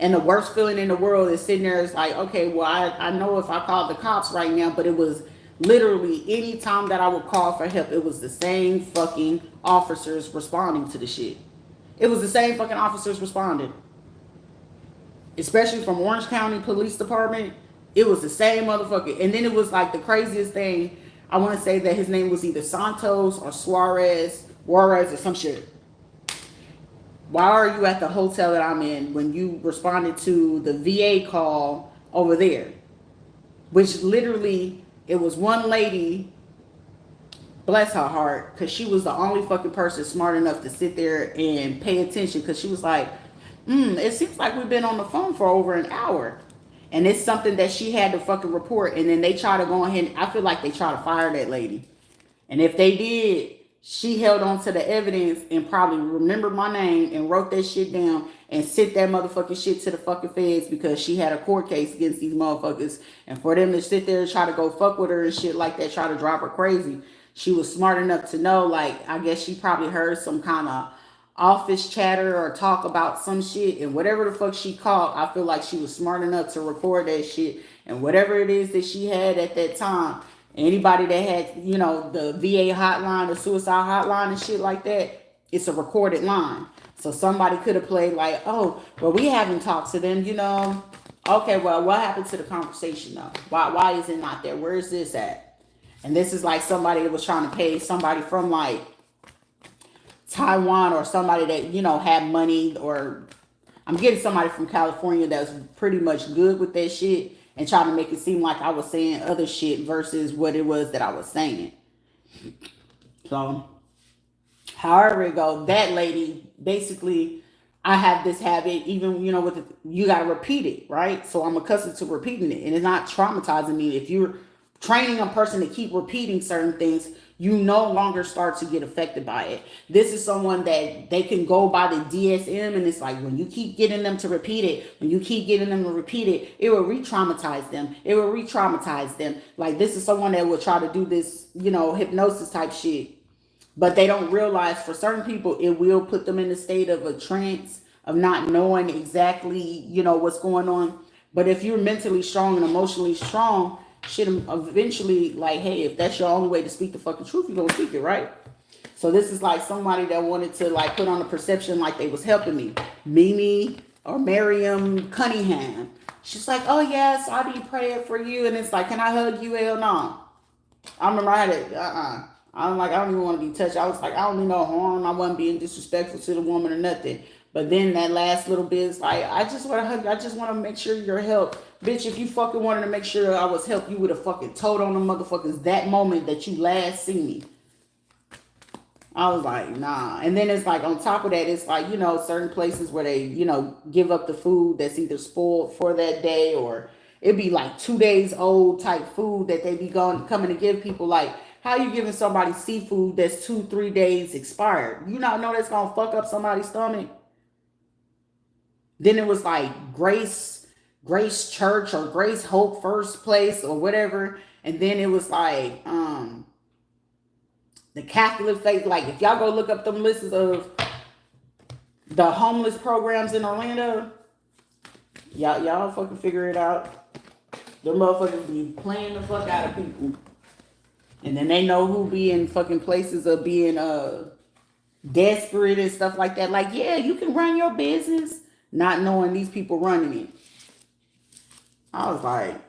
Speaker 1: And the worst feeling in the world is sitting there. It's like, okay, well, I know if I called the cops right now, but it was literally any time that I would call for help, it was the same fucking officers responding to the shit. It was the same fucking officers responding. Especially from Orange County Police Department. It was the same motherfucker. And then it was like the craziest thing. I want to say that his name was either Santos or Juarez or some shit. Why are you at the hotel that I'm in when you responded to the VA call over there? Which literally, it was one lady, bless her heart, because she was the only fucking person smart enough to sit there and pay attention, because she was like, it seems like we've been on the phone for over an hour. And it's something that she had to fucking report. And then they try to go ahead. I feel like they try to fire that lady. And if they did, she held on to the evidence and probably remembered my name and wrote that shit down and sent that motherfucking shit to the fucking feds because she had a court case against these motherfuckers. And for them to sit there and try to go fuck with her and shit like that, try to drive her crazy, she was smart enough to know, like, I guess she probably heard some kind of office chatter or talk about some shit, and whatever the fuck she called, I feel like she was smart enough to record that shit. And whatever it is that she had at that time, anybody that had, the VA hotline, the suicide hotline and shit like that, it's a recorded line. So somebody could have played like, oh, well, we haven't talked to them, Okay, well, what happened to the conversation though? Why is it not there? Where is this at? And this is like somebody that was trying to pay somebody from like Taiwan or somebody that, had money, or I'm getting somebody from California that's pretty much good with that shit and trying to make it seem like I was saying other shit versus what it was that I was saying. So, however it goes, that lady, basically, I have this habit, even, you got to repeat it, right? So I'm accustomed to repeating it, and it's not traumatizing me. If you're training a person to keep repeating certain things, you no longer start to get affected by it. This is someone that they can go by the DSM, and it's like when you keep getting them to repeat it, it will re-traumatize them. It will re-traumatize them. Like, this is someone that will try to do this, hypnosis type shit. But they don't realize for certain people, it will put them in a state of a trance of not knowing exactly, what's going on. But if you're mentally strong and emotionally strong, shit, eventually, like, hey, if that's your only way to speak the fucking truth, you're gonna speak it, right? So this is like somebody that wanted to like put on a perception like they was helping me. Mimi or Miriam Cunningham. She's like, oh yes, I'll be praying for you. And it's like, can I hug you? Hell no. I remember I had it, I'm like, I don't even want to be touched. I was like, I don't mean no harm. I wasn't being disrespectful to the woman or nothing. But then that last little bit is like, I just want to hug you. I just want to make sure you're helped. Bitch, if you fucking wanted to make sure I was helped, you would have fucking told on them motherfuckers that moment that you last see me. I was like, nah. And then it's like, on top of that, it's like, certain places where they, give up the food that's either spoiled for that day, or it'd be like 2 days old type food that they be coming to give people. Like, How you giving somebody seafood that's 2-3 days expired? You not know that's gonna fuck up somebody's stomach? Then it was like Grace Church or Grace Hope First Place or whatever. And then it was like the Catholic faith. Like if y'all go look up them lists of the homeless programs in Orlando, y'all fucking figure it out. Them motherfuckers be playing the fuck out of people. And then they know who be in fucking places of being desperate and stuff like that. Like, yeah, you can run your business, not knowing these people running it. I was like,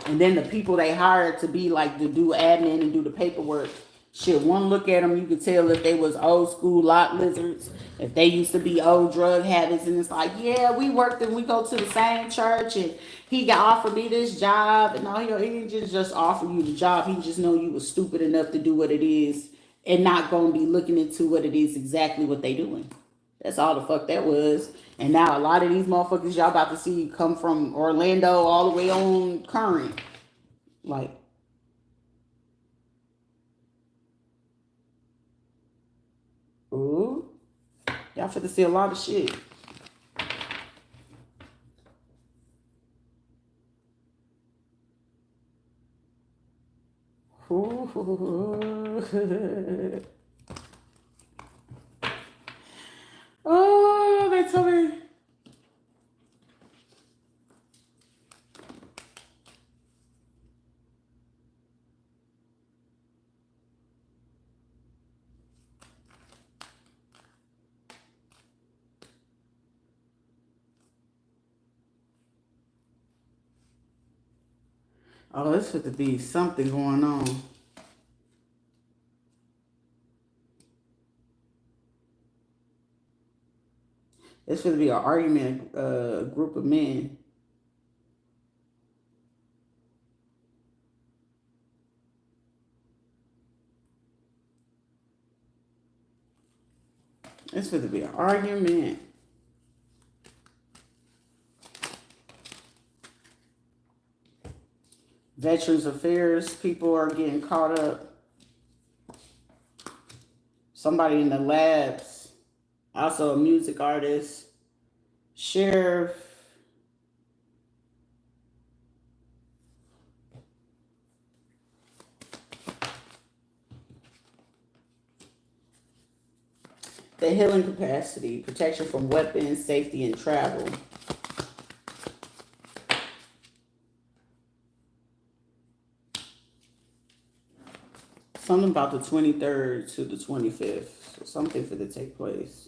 Speaker 1: and then the people they hired to be like to do admin and do the paperwork. Shit, one look at them, you could tell if they was old school lot lizards, if they used to be old drug habits, and it's like, yeah, we worked and we go to the same church, and he got offered me this job, and all he didn't just offer you the job, he just know you was stupid enough to do what it is, and not gonna be looking into what it is exactly what they doing. That's all the fuck that was. And now a lot of these motherfuckers y'all about to see come from Orlando all the way on current. Like, ooh, y'all finna see a lot of shit. Ooh. Oh, they told me. Oh, this should be something going on. This should be an argument, a group of men. This should be an argument. Veterans Affairs people are getting caught up. Somebody in the labs, also a music artist, sheriff. The healing capacity, protection from weapons, safety, and travel. Something about the 23rd to the 25th. So something for to take place.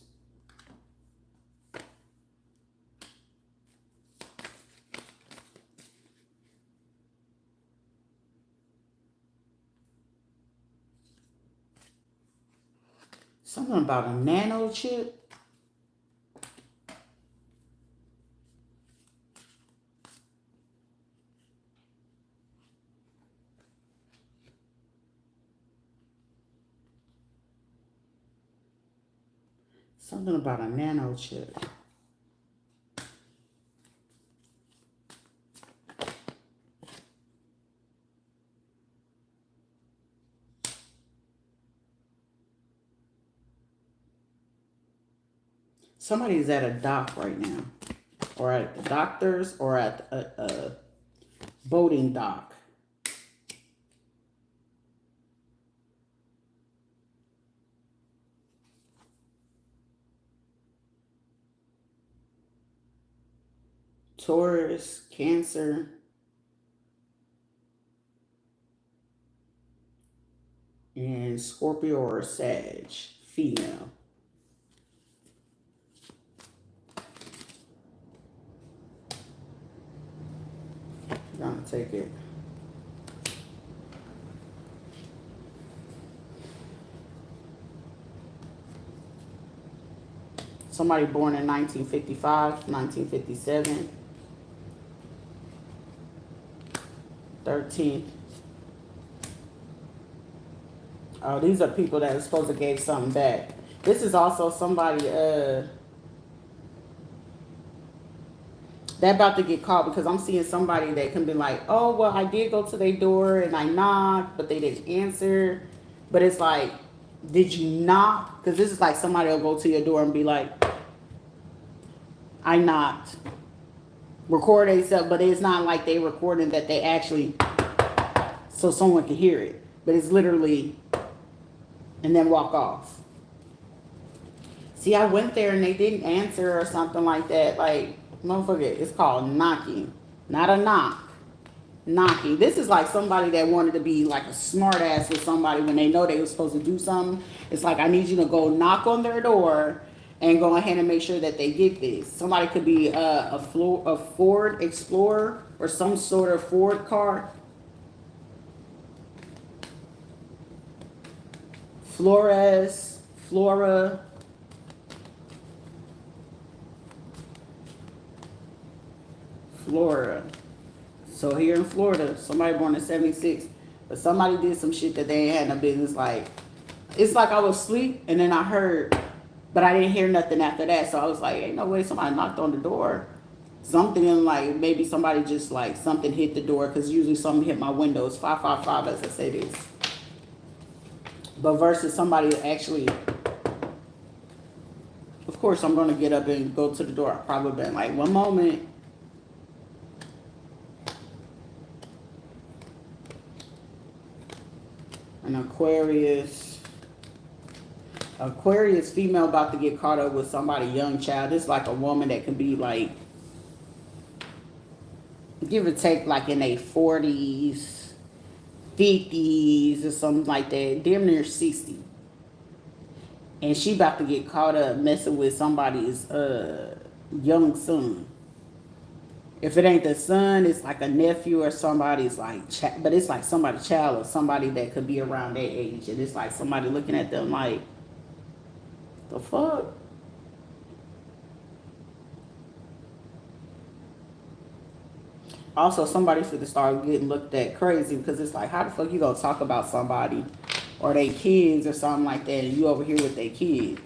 Speaker 1: Something about a nano chip. Something about a nano chip. Somebody's at a dock right now, or at the doctor's, or at a boating dock. Taurus, Cancer, and Scorpio or Sag, female. I'm gonna take it. Somebody born in 1955, 1957. 13th. Oh, these are people that are supposed to give something back. This is also somebody, That about to get caught because I'm seeing somebody that can be like, oh, well, I did go to their door and I knocked, but they didn't answer. But it's like, did you knock? Because this is like somebody will go to your door and be like, I knocked. Record themselves, but it's not like they recording that they actually, so someone can hear it. But it's literally, and then walk off. See, I went there and they didn't answer or something like that. Like, motherfucker, it's called knocking. Not a knock. Knocking. This is like somebody that wanted to be like a smart ass with somebody when they know they were supposed to do something. It's like, I need you to go knock on their door and go ahead and make sure that they get this. Somebody could be a Ford Explorer or some sort of Ford car. Flora. Florida. So here in Florida, somebody born in 76, but somebody did some shit that they ain't had no business. Like, it's like I was asleep and then I heard, but I didn't hear nothing after that. So I was like, ain't no way somebody knocked on the door. Something like, maybe somebody just like, something hit the door, because usually something hit my windows. 555 as I say this. But versus somebody actually, of course I'm going to get up and go to the door. I probably been like, one moment. An Aquarius female about to get caught up with somebody young child. It's like a woman that can be like, give or take, like in their 40s, 50s or something like that, damn near 60. And she about to get caught up messing with somebody's young son. If it ain't the son, it's like a nephew or somebody's like, but it's like somebody's child or somebody that could be around their age. And it's like somebody looking at them like, the fuck? Also, somebody should start getting looked at crazy, because it's like, how the fuck you gonna talk about somebody or their kids or something like that, and you over here with their kids?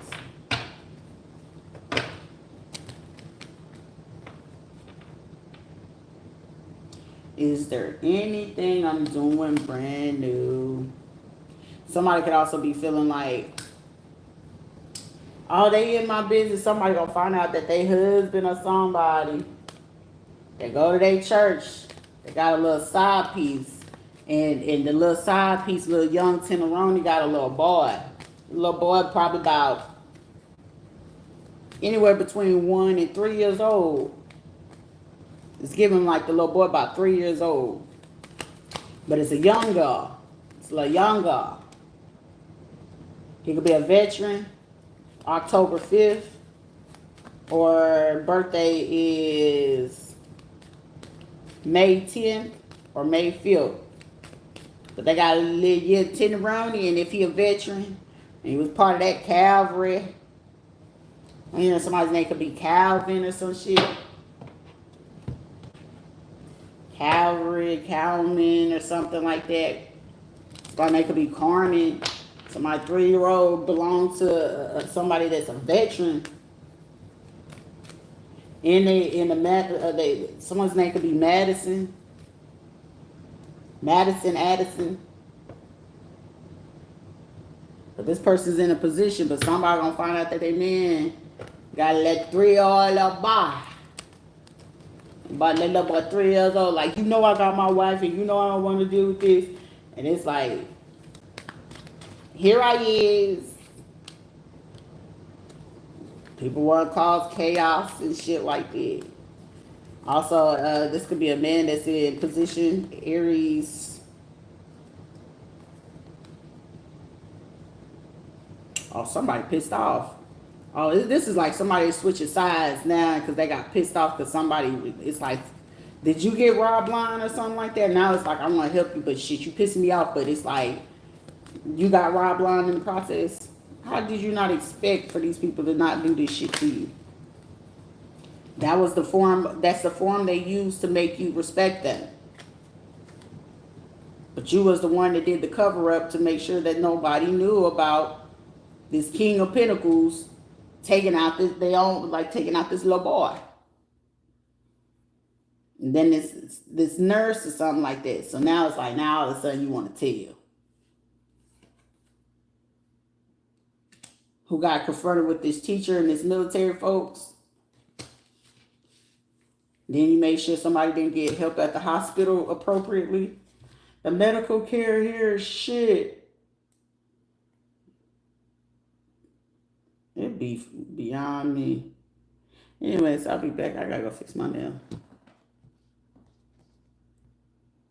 Speaker 1: Is there anything I'm doing brand new? Somebody could also be feeling like, oh, they in my business. Somebody gonna find out that they husband or somebody. They go to their church. They got a little side piece. And the little side piece, little young Tenderoni, got a little boy. The little boy probably about anywhere between 1 and 3 years old. It's giving like the little boy about 3 years old. But it's a young girl. It's a little young girl. He could be a veteran, October 5th, or birthday is May 10th or May 5th. But they got a little year tenderoni, and if he a veteran, and he was part of that cavalry, you know, somebody's name could be Calvin or some shit. Calvary, Calvin, or something like that. Somebody's name could be Carmen. Somebody 3-year-old belongs to somebody that's a veteran. Someone's name could be Madison. Madison Addison. But this person's in a position, but somebody gonna find out that they man gotta let 3-year-old by. But that little boy 3 years old, like, you know I got my wife and you know I don't want to deal with this. And it's like, here I is. People want to cause chaos and shit like that. Also, this could be a man that's in position, Aries. Oh, somebody pissed off. Oh, this is like somebody switching sides now because they got pissed off because somebody, it's like, did you get robbed blind or something like that? Now it's like, I want to help you, but shit, you pissing me off. But it's like, you got robbed blind in the process. How did you not expect for these people to not do this shit to you? That was the form, that's the form they used to make you respect them. But you was the one that did the cover up to make sure that nobody knew about this King of Pentacles taking out this, taking out this little boy. And then this nurse or something like that. So now it's like, now all of a sudden you want to tell. Who got confronted with this teacher and this military folks. Then you made sure somebody didn't get help at the hospital appropriately. The medical care here is shit. It'd be beyond me. Anyways, I'll be back. I gotta go fix my nail.